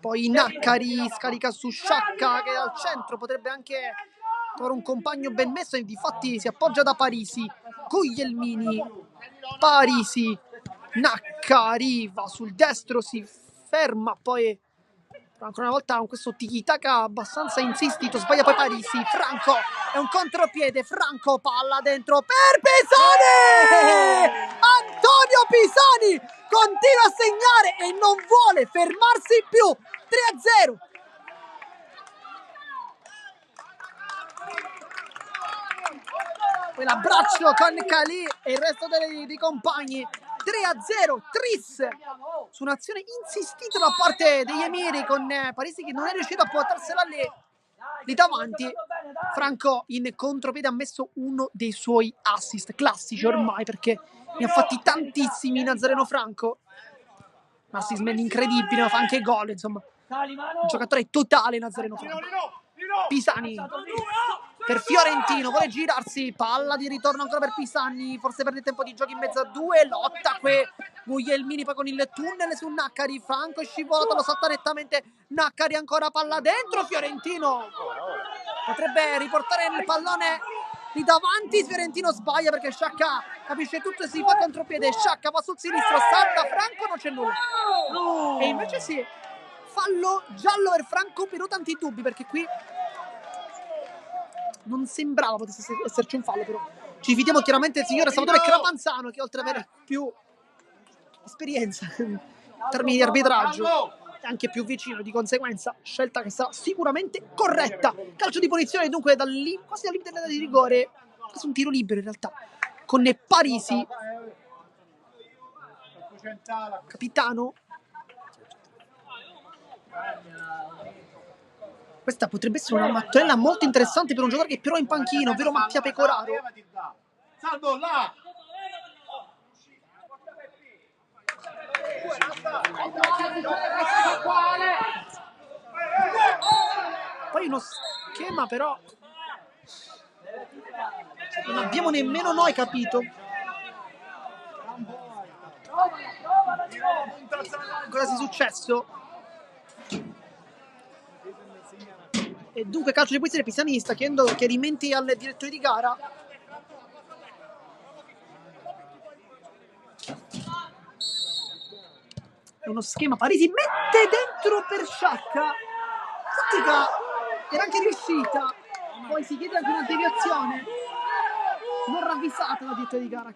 poi Naccari scarica su Sciacca che al centro potrebbe anche trovare un compagno ben messo e difatti si appoggia da Parisi. Guglielmini, Parisi, Naccari va sul destro, si ferma, poi ancora una volta con questo tiki-taka abbastanza insistito, sbaglia poi Parisi. Franco, è un contropiede, Franco, palla dentro per Pisani! Antonio Pisani continua a segnare e non vuole fermarsi più. 3-0. Poi l'abbraccio con Calì e il resto dei compagni. 3-0, tris su un'azione insistita da parte degli Emiri con Parisi che non è riuscito a portarsela lì davanti. Franco in contropiede ha messo uno dei suoi assist classici ormai perché ne ha fatti tantissimi Nazareno Franco. Un assist incredibile, ma fa anche gol, insomma. Un giocatore totale Nazareno Franco. Pisani per Fiorentino, vuole girarsi, palla di ritorno ancora per Pisani, forse perde tempo di gioco in mezzo a due, lotta qui Guglielmini poi con il tunnel su Naccari, Franco è scivolato, lo salta nettamente Naccari, ancora palla dentro, Fiorentino potrebbe riportare il pallone lì davanti, Fiorentino sbaglia perché Sciacca capisce tutto e si fa contropiede, Sciacca va sul sinistro, salta Franco, non c'è nulla e invece sì, fallo giallo per Franco, però tanti dubbi perché qui non sembrava potesse esserci un fallo, però ci fidiamo chiaramente del signore Salvatore Crapanzano, che oltre ad avere più esperienza in termini di arbitraggio è anche più vicino, di conseguenza scelta che sarà sicuramente corretta. Calcio di punizione dunque quasi dal limite dell'area di rigore, quasi un tiro libero in realtà, con Parisi, capitano. Questa potrebbe essere una mattonella molto interessante per un giocatore che però è in panchino, ovvero Mattia Pecoraro. Salvo là! Poi uno schema però non abbiamo nemmeno noi capito cosa sia successo. E dunque calcio di punizione pisanista, chiedendo chiarimenti al direttore di gara. È uno schema, Parisi mette dentro per Sciacca, fatica, era anche riuscita, poi si chiede anche una deviazione non ravvisata dal direttore di gara.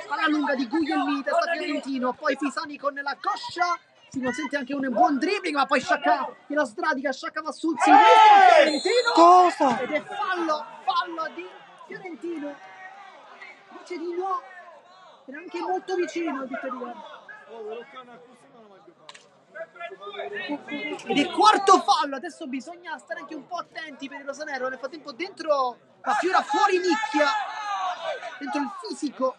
Palla lunga di Guglielmi, testa fiorentino, poi Pisani con la coscia, si consente anche un buon dribbling, ma poi Sciacca glielo sradica, Sciacca va sul sinistro, Fiorentino, cosa? Ed è fallo di Fiorentino, dice di no, era anche molto vicino al direttore di gara. Ed è quarto fallo, adesso bisogna stare anche un po' attenti per il rosanero. Nel frattempo dentro la Fiora fuori nicchia, dentro il fisico.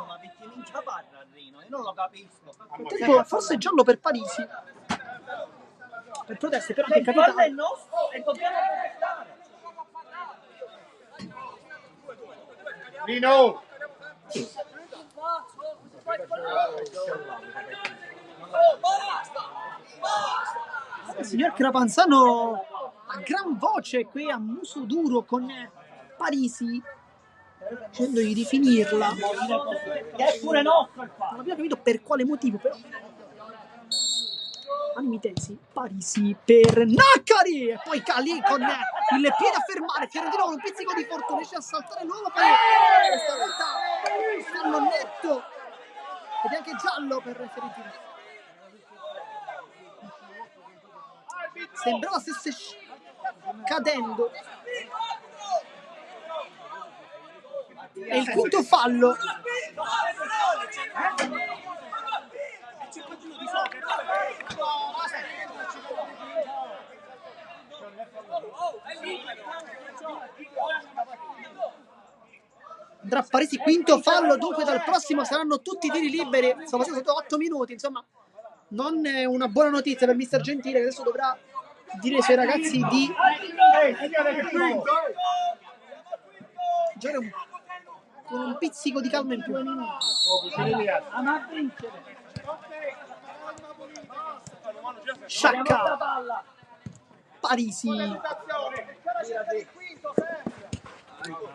Ma perché non ci parla Rino? Io non lo capisco. Nel frattempo forse giallo per Parisi, per proteste, però che capitano. È nostro e dobbiamo protestare. Rino! Il signor Crapanzano a gran voce qui a muso duro con Parisi, dicendogli di finirla. Che è pure nostro il Non fatto. abbiamo capito per quale motivo, però. Animi tesi, Parisi per Naccari e poi Cali con il piede a fermare. Fiorentino con un pizzico di fortuna riesce a saltare l'uomo, poi questa volta fallo netto ed è anche giallo per Fiorentino. Sembrava stesse cadendo. È il quinto fallo. Andrà Parisi, quinto fallo, dunque dal prossimo saranno tutti tiri liberi. Stiamo facendo sotto 8 minuti, insomma non è una buona notizia per mister Gentile, che adesso dovrà dire ai suoi ragazzi di giocare con un pizzico di calma in più. Sciacca, Parisi,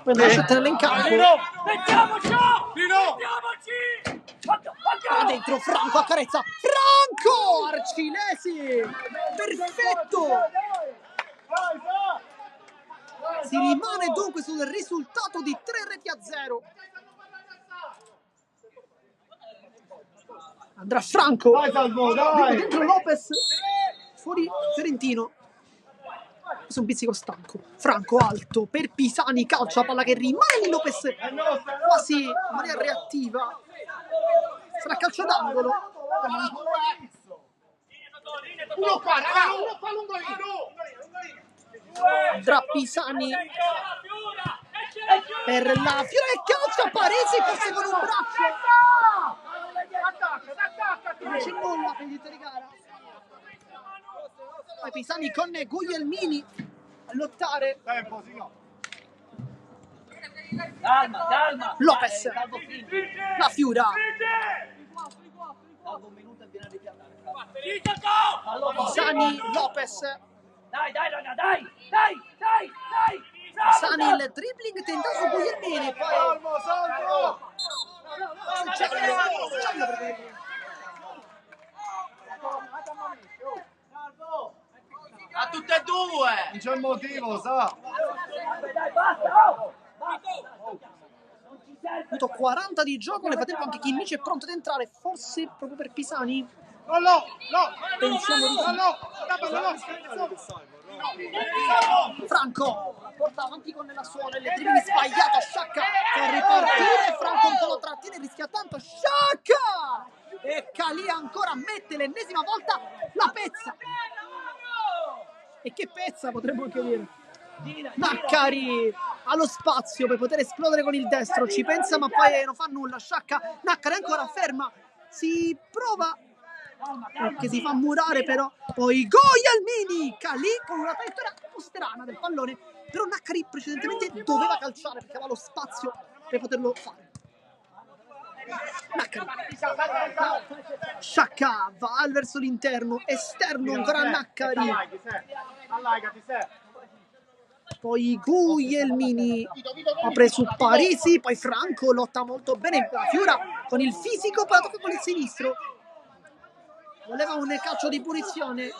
poi andrà a scettare in campo. Mettiamoci! Là dentro Franco accarezza, Franco Arcilesi, perfetto. Si rimane dunque sul risultato di 3-0. Andrà Franco, dentro Lopez, fuori Fiorentino. Questo è un pizzico stanco. Franco alto per Pisani, calcia palla che rimane di Lopez quasi in maniera reattiva. Sarà calcio d'angolo. Uno qua, raga, uno qua lungo lì. Andrà Pisani per la Fiora che calcia, Parisi forse con un braccio. Non c'è nulla per il direttore di gara. Poi Pisani con Guglielmini a lottare. Tempo, signor. Calma. Lopez, la Fiora. Dopo un minuto e viene a ripiantare. Pisani, Lopez. Dai, raga, dai. Pisani il dribbling tentato su Guglielmini, poi Salvo. A tutte e due! Non c'è motivo, sa. Minuto 40 di gioco, nel frattempo anche Chinnici è pronto ad entrare, forse proprio per Pisani. No. Pensiamo di Franco porta avanti con la suola, il dribbling sbagliato, Sciacca fa ripartire, Franco un po' lo trattiene, rischia tanto, Sciacca! E Calì ancora mette l'ennesima volta la pezza. E che pezza potremmo anche dire. Naccari ha lo spazio per poter esplodere con il destro, ci pensa ma poi non fa nulla, Sciacca, Naccari ancora ferma, si prova che si fa murare però, poi Guglielmini, Calì con una traiettoria un po' strana del pallone, però Naccari precedentemente doveva calciare perché aveva lo spazio per poterlo fare. Naccari, Sciacca va verso l'interno, esterno ancora Naccari, poi Guglielmini apre su Parisi, poi Franco lotta molto bene, la Fiura con il fisico poi la tocca con il sinistro, voleva un calcio di punizione,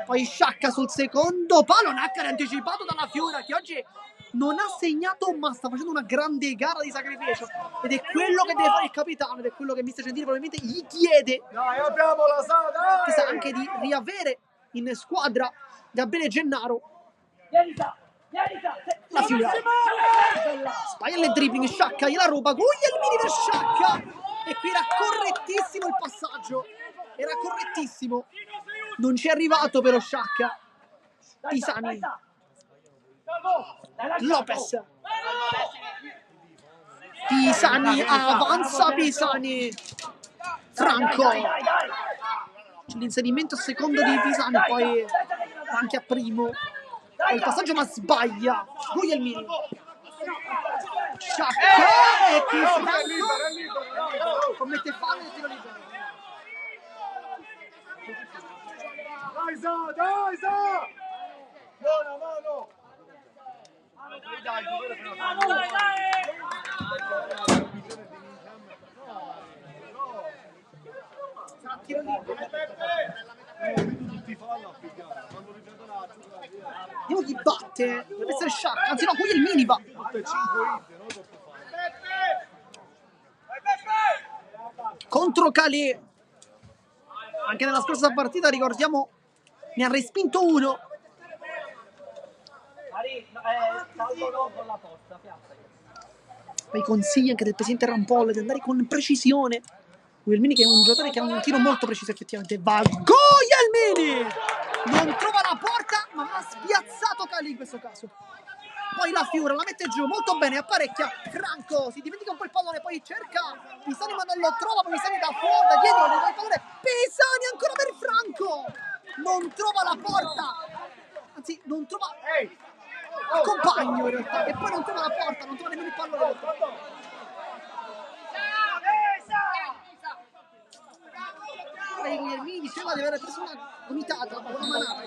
poi Sciacca sul secondo palo, Naccari anticipato dalla Fiura che oggi non ha segnato ma sta facendo una grande gara di sacrificio ed è quello che deve fare il capitano ed è quello che mister Gentili probabilmente gli chiede, Dai, abbiamo la sa, dai! che sa anche di riavere in squadra Gabriele Gennaro. La Fiura sbaglia il dribbling, Sciacca gliela ruba, Guglielmini per Sciacca e qui era correttissimo il passaggio, era correttissimo, non ci è arrivato però Sciacca. Pisani, Lopez, Pisani avanza, Pisani, Franco, c'è l'inserimento a secondo di Pisani, poi anche a primo, poi il passaggio ma sbaglia Guglielmini, Sciacca e qui Franco commette fallo e tiro libero. Dai, sa! Mano! Vediamo chi batte, deve essere Sciacca, anzi no, Guglielmini va. Contro Calì, anche nella scorsa partita ricordiamo ne ha respinto uno. Poi consigli anche del presidente Rampolle di andare con precisione. Guglielmini che è un giocatore che ha un tiro molto preciso, effettivamente va Guglielmini, non trova la porta ma ha spiazzato Calì in questo caso. Poi la Fiura la mette giù molto bene, apparecchia Franco, si dimentica un po' il pallone, poi cerca Pisani ma non lo trova, poi Pisani da fuori, da dietro, il pallone, Pisani ancora per Franco, non trova la porta, anzi non trova il compagno in realtà, e poi non trova la porta, non trova nemmeno il pallone. Guglielmini diceva di aver preso una gomitata, una manata,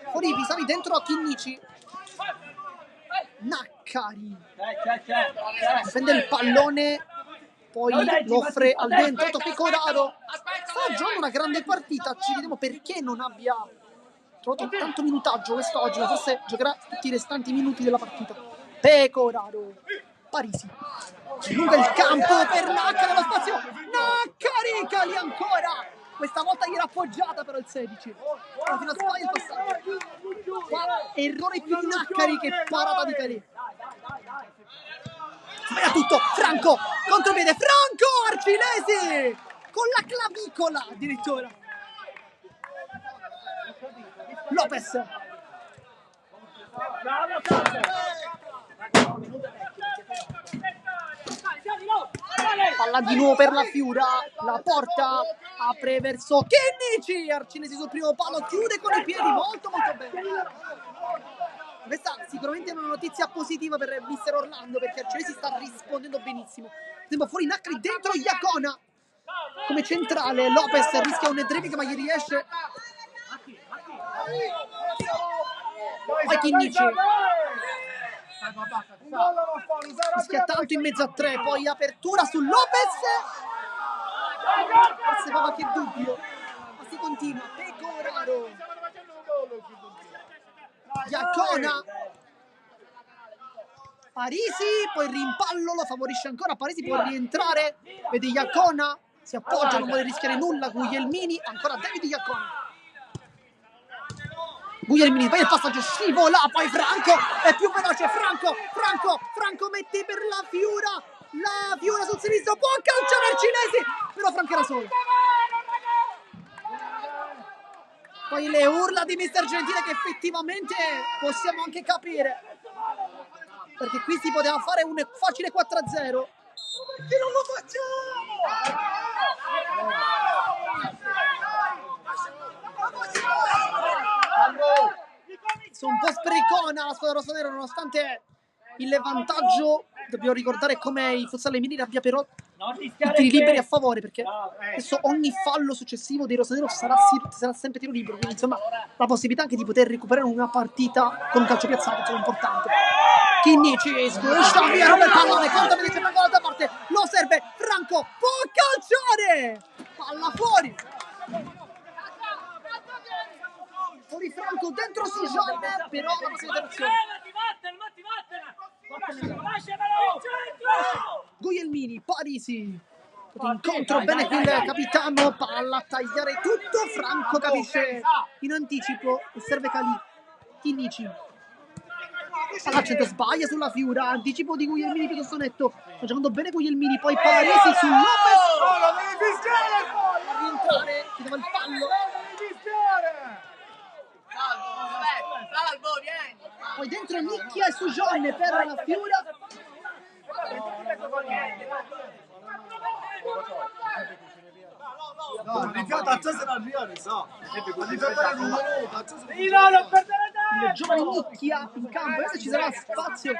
fuori Pisani dentro a Chinnici. Naccari difende il pallone, poi lo offre al dentro Pecoraro, sta giocando una grande partita, ci vediamo perché non abbia trovato tanto minutaggio quest'oggi, ma forse giocherà tutti i restanti minuti della partita. Pecoraro, Parisi lunga il campo per Naccari, lo spazio, Naccari, Calì ancora, questa volta gli era appoggiata però il 16, alla fine sbaglia il passaggio. Qua errore più di Naccari che parata di Calì. Sbaglia tutto, Franco, contropiede, Franco, Arcilesi, con la clavicola addirittura. Lopez. Palla di nuovo per la Fiura, la porta, apre verso Chinnici, Arcinesi sul primo palo, chiude con i piedi, molto bene. Questa sicuramente è una notizia positiva per mister Orlando, perché Arcinesi sta rispondendo benissimo. Sembra fuori Naccari, dentro Iacona come centrale, Lopez rischia un dribbling ma gli riesce. Poi Chinnici, Fischia tanto in mezzo a 3, poi apertura su Lopez. Forse aveva qualche dubbio, ma si continua. Pecoraro, Iacona, Parisi, poi il rimpallo lo favorisce ancora. Parisi può rientrare, vede Iacona, si appoggia, non vuole rischiare nulla. Guglielmini, ancora David Iacona. Guglielmini, poi il passaggio scivola, poi Franco è più veloce. Franco mette per la Fiura sul sinistro, può calciare Arcinesi, però Franco era solo. Poi le urla di Mister Gentile che effettivamente possiamo anche capire, perché qui si poteva fare un facile 4-0. Perché non lo facciamo? Sono un po' sprecona la squadra rossonera, nonostante il vantaggio. Dobbiamo ricordare come il futsal femminile abbia però i tiri liberi a favore, perché adesso ogni fallo successivo dei rossonero sarà sempre tiro libero, quindi insomma la possibilità anche di poter recuperare una partita con un calcio piazzato è importante. Chinnici sguscia via Robert pallone, conta vedete una da parte, lo serve Franco, può calciare, palla fuori Franco, dentro su Jean, però la prossima interazione. Guglielmini, Parisi, incontro bene qui il capitano, palla a tagliare tutto, Franco capisce in anticipo e serve Chinnici. Palla al centro, sbaglia sulla Fiura, anticipo di Guglielmini piuttosto netto, sta giocando bene Guglielmini, poi Parisi su Lopez, a rientrare, ti dava il fallo. Salvo, vieni! Poi dentro Nicchia e su John per la Fiura. Il giovane Nicchia in campo, adesso ci sarà spazio.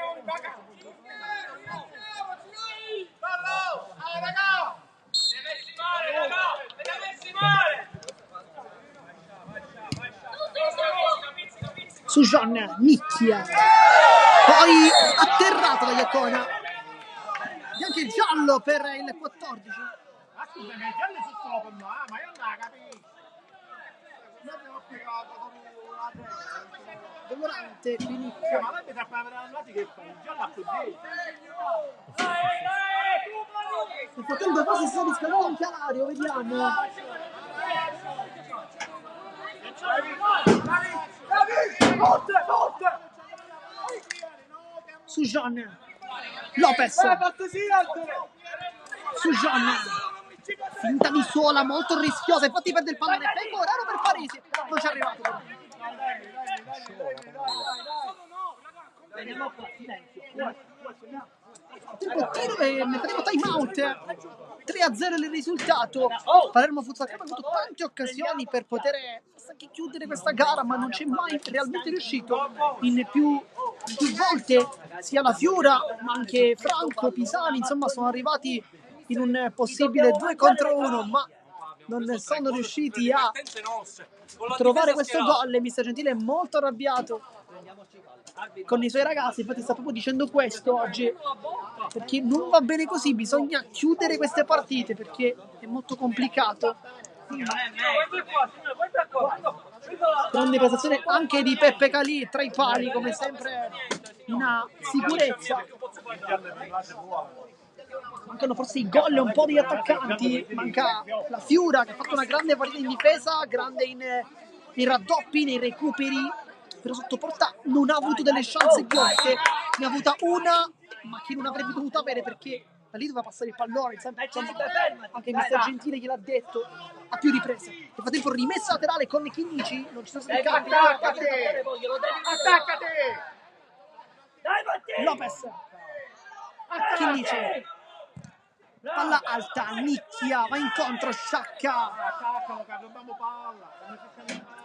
Su John, Nicchia, poi atterrato da Iacona, e anche il giallo per il 14. Dolorante, quindi nel frattempo poi si sta riscaldando anche Alario, vediamo. Su Jean Lopez, su Jean, finta di suola molto rischiosa, infatti perde il pallone. Pecoraro per Parisi, non ci è arrivato. Nel time out, 3-0 il risultato. Palermo Futsal Club ha avuto tante occasioni per poter chiudere questa gara, ma non c'è mai realmente riuscito. In più volte sia la Fiura ma anche Franco, Pisani, insomma sono arrivati in un possibile 2 contro 1, ma non sono riusciti a trovare questo gol. Mister Gentile è molto arrabbiato con i suoi ragazzi, infatti sta proprio dicendo questo oggi, perché non va bene così, bisogna chiudere queste partite perché è molto complicato. Grande prestazione anche di Peppe Calì tra i pali, come sempre una sicurezza. Mancano forse i gol e un po' di attaccanti, manca la Fiura che ha fatto una grande partita in difesa, grande nei raddoppi, nei recuperi, però sotto porta non ha avuto delle chance grosse, ne ha avuta una ma che non avrebbe dovuto avere perché da lì doveva passare il pallone, anche Mister Gentile gliel'ha detto a più riprese. Nel frattempo rimessa laterale con Chinnici, non ci sono stati campi. Attaccati! Lopez, Chinnici, palla alta, Nicchia, va incontro, Sciacca,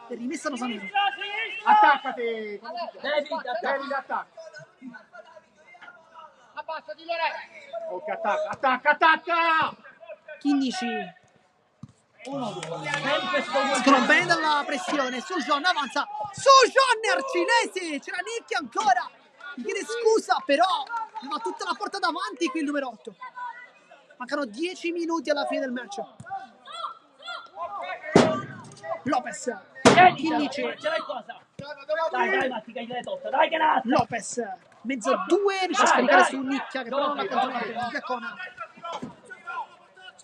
e rimessa Rosanero. Attaccati! David, attacca! Abbassati Lorenzo! Ok, attacca! Chinnici escono bene dalla pressione, su John avanza, su John Arcinesi, c'era Nicchia ancora, gli chiede scusa, però va tutta la porta davanti qui il numero 8. Mancano 10 minuti alla fine del match. Lopez, Kinnici, Dai, Matti, che hai detto. Dai, che nato. Lopez, mezzo a 2, riesce a scaricare su Nicchia che però non l'ha controllato. Iacona.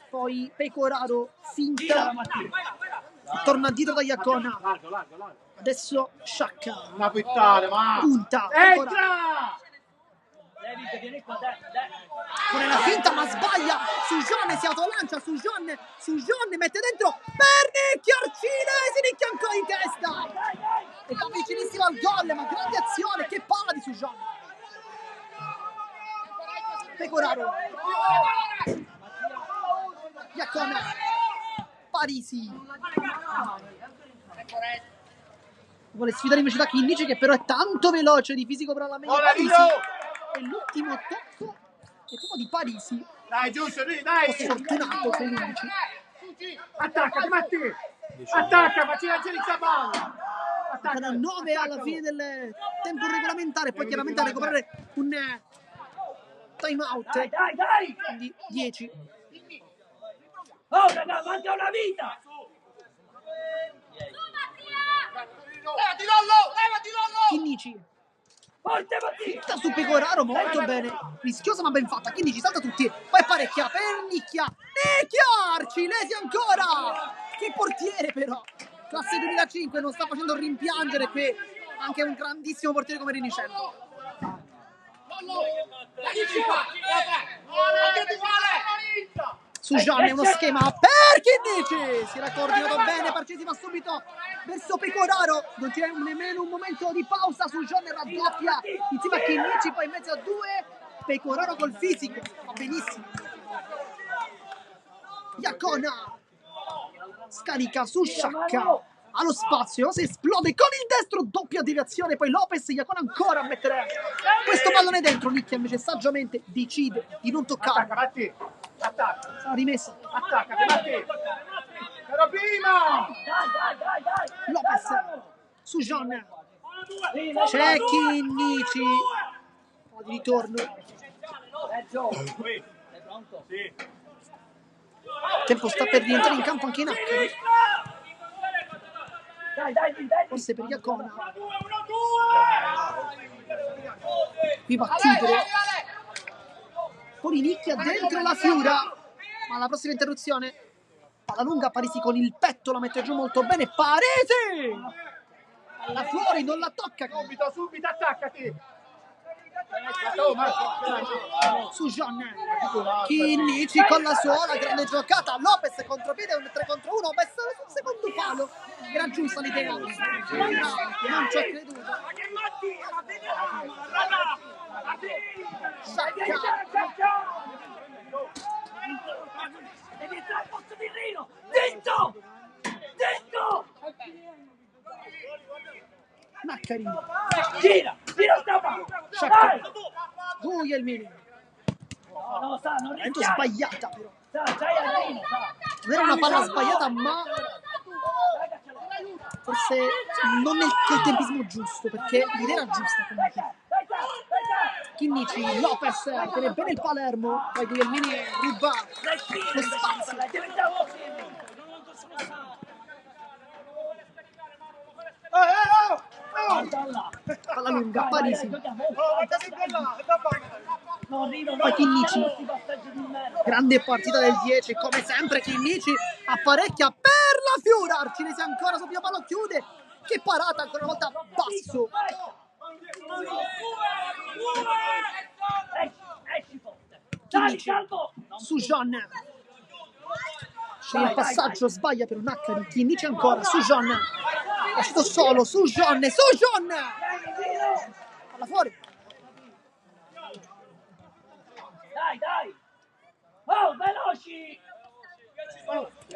Poi Pecoraro finta, torna dietro da Iacona. Adesso Sciacca, Una puttana, ma! punta, Pecoraro. Entra! David, vieni qua, dai. Con la finta ma sbaglia. Sujon si autolancia, Sujon mette dentro per Nicchia Arcinesi, Nicchia ancora in testa. E va vicinissimo al gol, ma grande azione, che palla di Sujon. Pecoraro, Iacona, Parisi. Vuole sfidare invece da Kinnici, che però è tanto veloce, di fisico per la meglio Parisi. E l'ultimo tocco è proprio di Parisi. Dai, giusto, Un dai! po' sfortunato per Kinnici. Attacca, Matti! Attacca, facci lanciare il palla! Mancano 9 alla fine del tempo regolamentare, poi chiaramente a recuperare un time out. Dai. Quindi 10. Oh, raga, manca una vita. Levati, Lollo! Kinnici Forte, Matti. sta su Pecoraro, molto bene, rischiosa ma ben fatta. Kinnici salta tutti, poi parecchia per Nicchia Arcinesi ancora. Che portiere però, classe 2005, non sta facendo rimpiangere qui anche un grandissimo portiere come Rinicello. Sujon è uno schema per Kinnici, si era coordinato bene, Parcesi va subito verso Pecoraro, non c'è nemmeno un momento di pausa. Sujon raddoppia insieme a Kinnici, poi in mezzo a 2 Pecoraro col fisico, va benissimo. Iacona scarica su Sciacca, allo spazio, si esplode con il destro, doppia deviazione, poi Lopez, Iacona ancora a mettere questo pallone dentro. Nicchia invece saggiamente decide di non toccare. Attacca, Matti! Attacca! Sarà rimessa. Attacca, Matti! Però prima! Dai. Lopez, Sujon, c'è Kinnici, di ritorno. Sei pronto? Sì. Il tempo sta per rientrare in campo anche in H. Dai. Forse per Iacona. Qui va a chiudere. Poi Nicchia dentro la Fiura. Ma alla prossima interruzione, palla lunga, Parisi con il petto la mette giù molto bene. Parisi! Alla fuori, non la tocca. Subito, attaccati! Sujon, Kinnici con la sola, grande giocata. Lopez contropiede, un 3 contro 1. Beh, sul secondo palo era giusta l'idea. Non ci ho creduto. Sciacca, Devi entrare al posto di Rino. Dentro. Naccari, Gira sta palla. Sciacca, Guglielmini. No, non Momento rischiare. sbagliata però. Stai a Rino, Non era una palla sbagliata, ma forse non col tempismo giusto, perché l'idea era giusta comunque. Kinnici, Lopez tiene bene il Palermo, poi Guglielmini ruba lo spazio. Palla lunga, Parisi, poi Kinnici. Grande partita del 10, come sempre Kinnici apparecchia per la Fiura. Arcinesi ancora sul primo palo, chiude. Che parata, ancora una volta basso. Kinnici, Sujon. Sceglie il passaggio, sbaglia per un H di Kinnici ancora. Sujon, lasciato solo, Sujon. Alla fuori. Dai. Oh, veloci.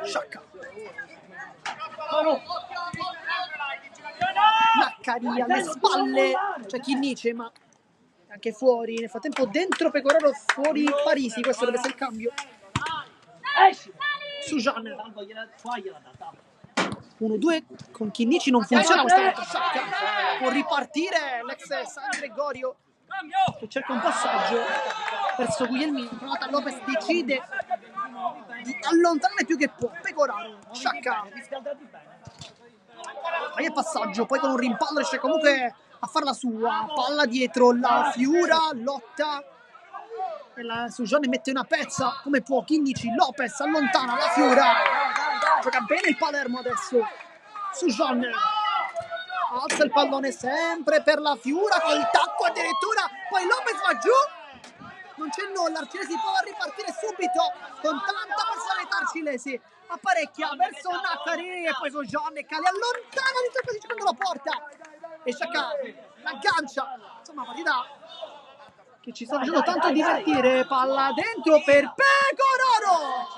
Sciacca, Naccari alle spalle, c'è Kinnici, ma anche fuori. Nel frattempo dentro Pecoraro, fuori Parisi. Questo deve essere il cambio. Esci. Sujon, 1-2 con Kinnici, non funziona questa volta. Sciacca può ripartire l'ex San Gregorio. che cerca un passaggio verso Guglielmini. Una volta Lopez decide di allontanare più che può. Pecoraro, Sciacca. Poi il passaggio, poi con un rimpallo riesce comunque a far la sua. Palla dietro la Fiura, lotta. Sugione mette una pezza come può. Chinnici, Lopez allontana la Fiura. Gioca bene il Palermo adesso. Sugione alza il pallone sempre per la Fiura col tacco addirittura. Poi Lopez va giù. Non c'è nulla. Arcilesi può ripartire subito con tanta personalità. Arcilesi apparecchia verso Naccari e poi Sugione Cali allontana di 30 secondi la porta. E Sciacca l'aggancia. Insomma, partita che ci sta facendo tanto divertire. Palla dentro per Pecoraro.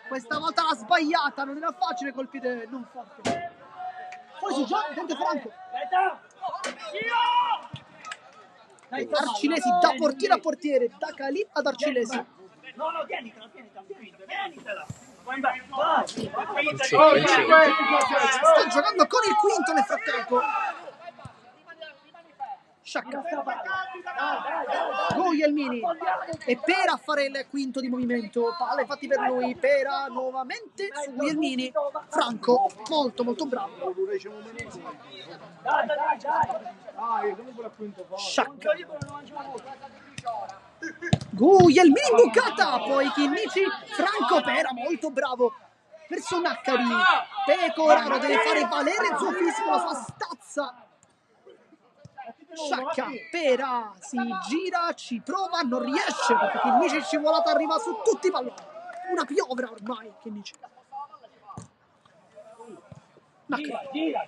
Questa volta l'ha sbagliata, non era facile col piede non forte. Poi Sugione, dentro Franco. Arcilesi da portiere a portiere, da Cali ad Arcilesi. No, tienitela. Sta giocando con il quinto nel frattempo. Sciacca, Guglielmini e Pera a fare il quinto di movimento. Palla infatti per lui. Pera nuovamente su Guglielmini. Franco molto molto bravo. Sciacca, Guglielmini in bucata. Poi Chinnici, Franco, Pera molto bravo verso Naccari. Pecoraro deve fare valere il suo fisico, la sua stazza. Sciacca, Pera si gira, ci prova, non riesce perché Chinnici scivolata arriva su tutti i palloni. Una piovra ormai Chinnici.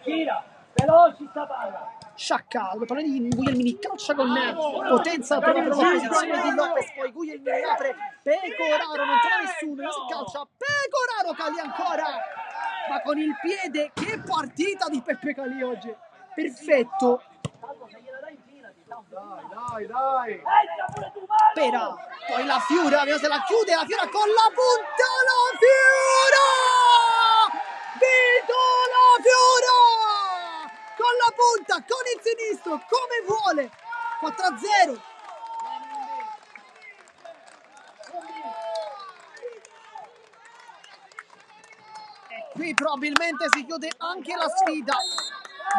Gira, veloci sta palla. Sciacca, due palloni di Guglielmini, calcia con potenza per la posizione di Lopez, poi Guglielmini apre, Pecoraro non trova nessuno, si calcia, Pecoraro, Cali ancora, ma con il piede. Che partita di Peppe Cali oggi, perfetto. Dai. Pera, poi la Fiura, vediamo se la chiude, la Fiura con la punta, la Fiura! Vito la Fiura! Con la punta, con il sinistro, come vuole. 4-0. E qui probabilmente si chiude anche la sfida.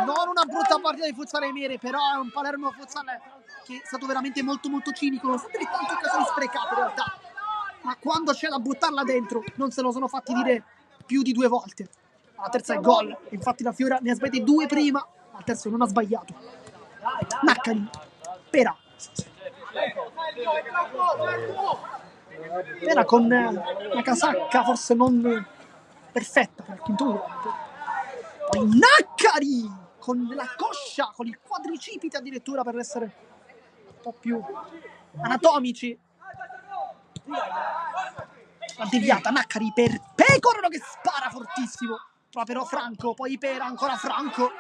Non una brutta partita di Futsal Emiere, però è un Palermo Futsal che è stato veramente molto molto cinico, nonostante le tante occasioni sprecate in realtà. Ma quando c'è da buttarla dentro, non se lo sono fatti dire più di 2 volte. La terza è gol, infatti la Fiora ne ha sbagliati 2 prima, al terzo non ha sbagliato. Naccari, Pera con una casacca forse non perfetta per il quinto volante. Poi Naccari con la coscia, con il quadricipite addirittura per essere un po' più anatomici. La deviata Naccari per Pecoraro che spara fortissimo. Prova però Franco, poi Pera, ancora Franco.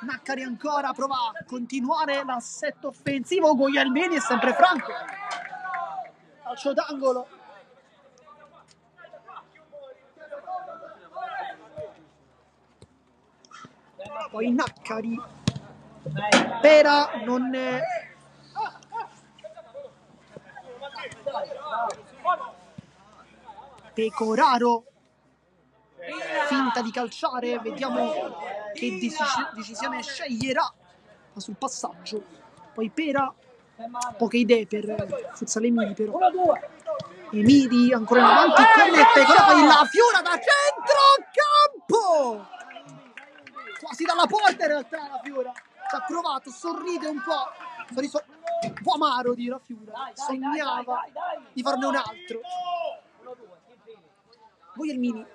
Naccari ancora, prova a continuare l'assetto offensivo. Guglielmini è sempre Franco. Calcio d'angolo. Poi Naccari. Pera non è... Pecoraro. Finta di calciare, vediamo che decisione sceglierà sul passaggio. Poi Pera, poche idee per Futsal Emilia, però Emili ancora in avanti con Pecoraro, poi la Fiora da centrocampo, quasi dalla porta in realtà la Fiora ci ha provato, sorride un po', sorriso un po' amaro di la Fiora, sognava di farne un altro. Guglielmini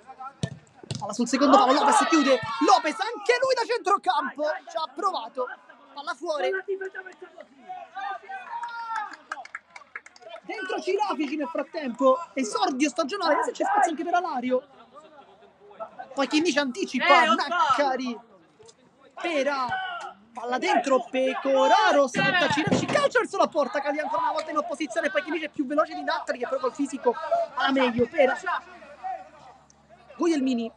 palla sul secondo palo, Lopez chiude, Lopez anche lui da centrocampo, ci ha provato, palla fuori. Dentro Cirafici nel frattempo, esordio stagionale, adesso c'è spazio anche per Alario. Poi Chinnici anticipa, Naccari, Pera, palla dentro, Pecoraro, salta Cirafici, calcia verso la porta, Cali ancora una volta in opposizione, poi Chinnici è più veloce di Naccari che però col fisico alla meglio, Pera. Guglielmini,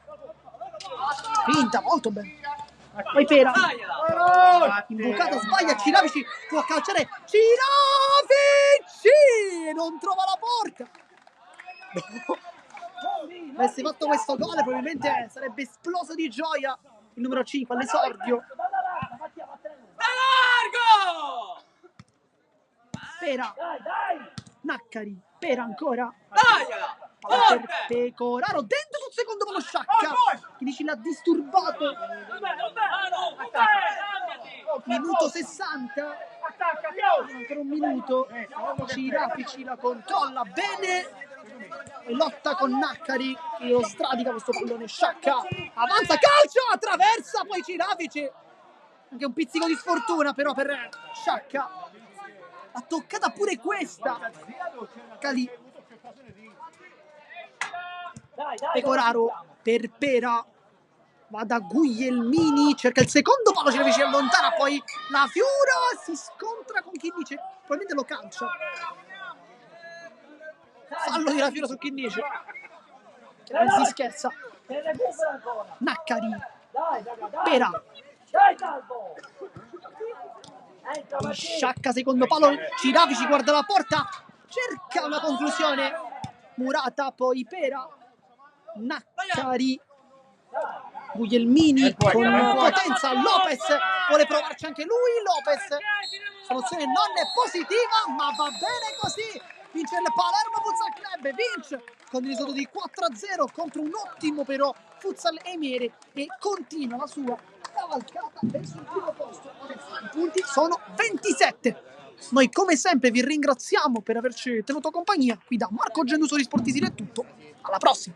finta, molto bene. Poi Pera, Tagliala. imbucata, sbaglia, Ciravici può calciare, Ciravici e non trova la porta. Avesse fatto questo gol probabilmente sarebbe esploso di gioia il numero 5 all'esordio. Da largo! Pera, Naccari, Pera ancora, Tagliala. palla per Forte! Pecoraro, dentro sul secondo palo Sciacca, che dici l'ha disturbato. Minuto 60, ancora un minuto, Cirafici la controlla bene e lotta con Naccari che lo stradica questo pallone. Sciacca avanza, calcio, attraversa poi Cirafici, anche un pizzico di sfortuna però per Sciacca, ha toccata pure questa. Calì, Pecoraro per Pera, va da Guglielmini, cerca il secondo palo, Cirafici allontana, poi la Fiura si scontra con Chinnice, probabilmente lo calcia. Fallo di La Fiura su Chinnice, che non si scherza. Naccari, Pera, Sciacca secondo palo, Cirafici guarda la porta, cerca una conclusione, Murata, poi Pera, Naccari, Guglielmini con potenza, Lopez vuole provarci anche lui, Lopez, soluzione non è positiva ma va bene così, vince il Palermo Futsal Club, vince con il risultato di 4-0 contro un ottimo però Futsal Emiere e continua la sua cavalcata verso il primo posto. I punti sono 27. Noi come sempre vi ringraziamo per averci tenuto compagnia. Qui da Marco Genduso di Sportisile è tutto, alla prossima.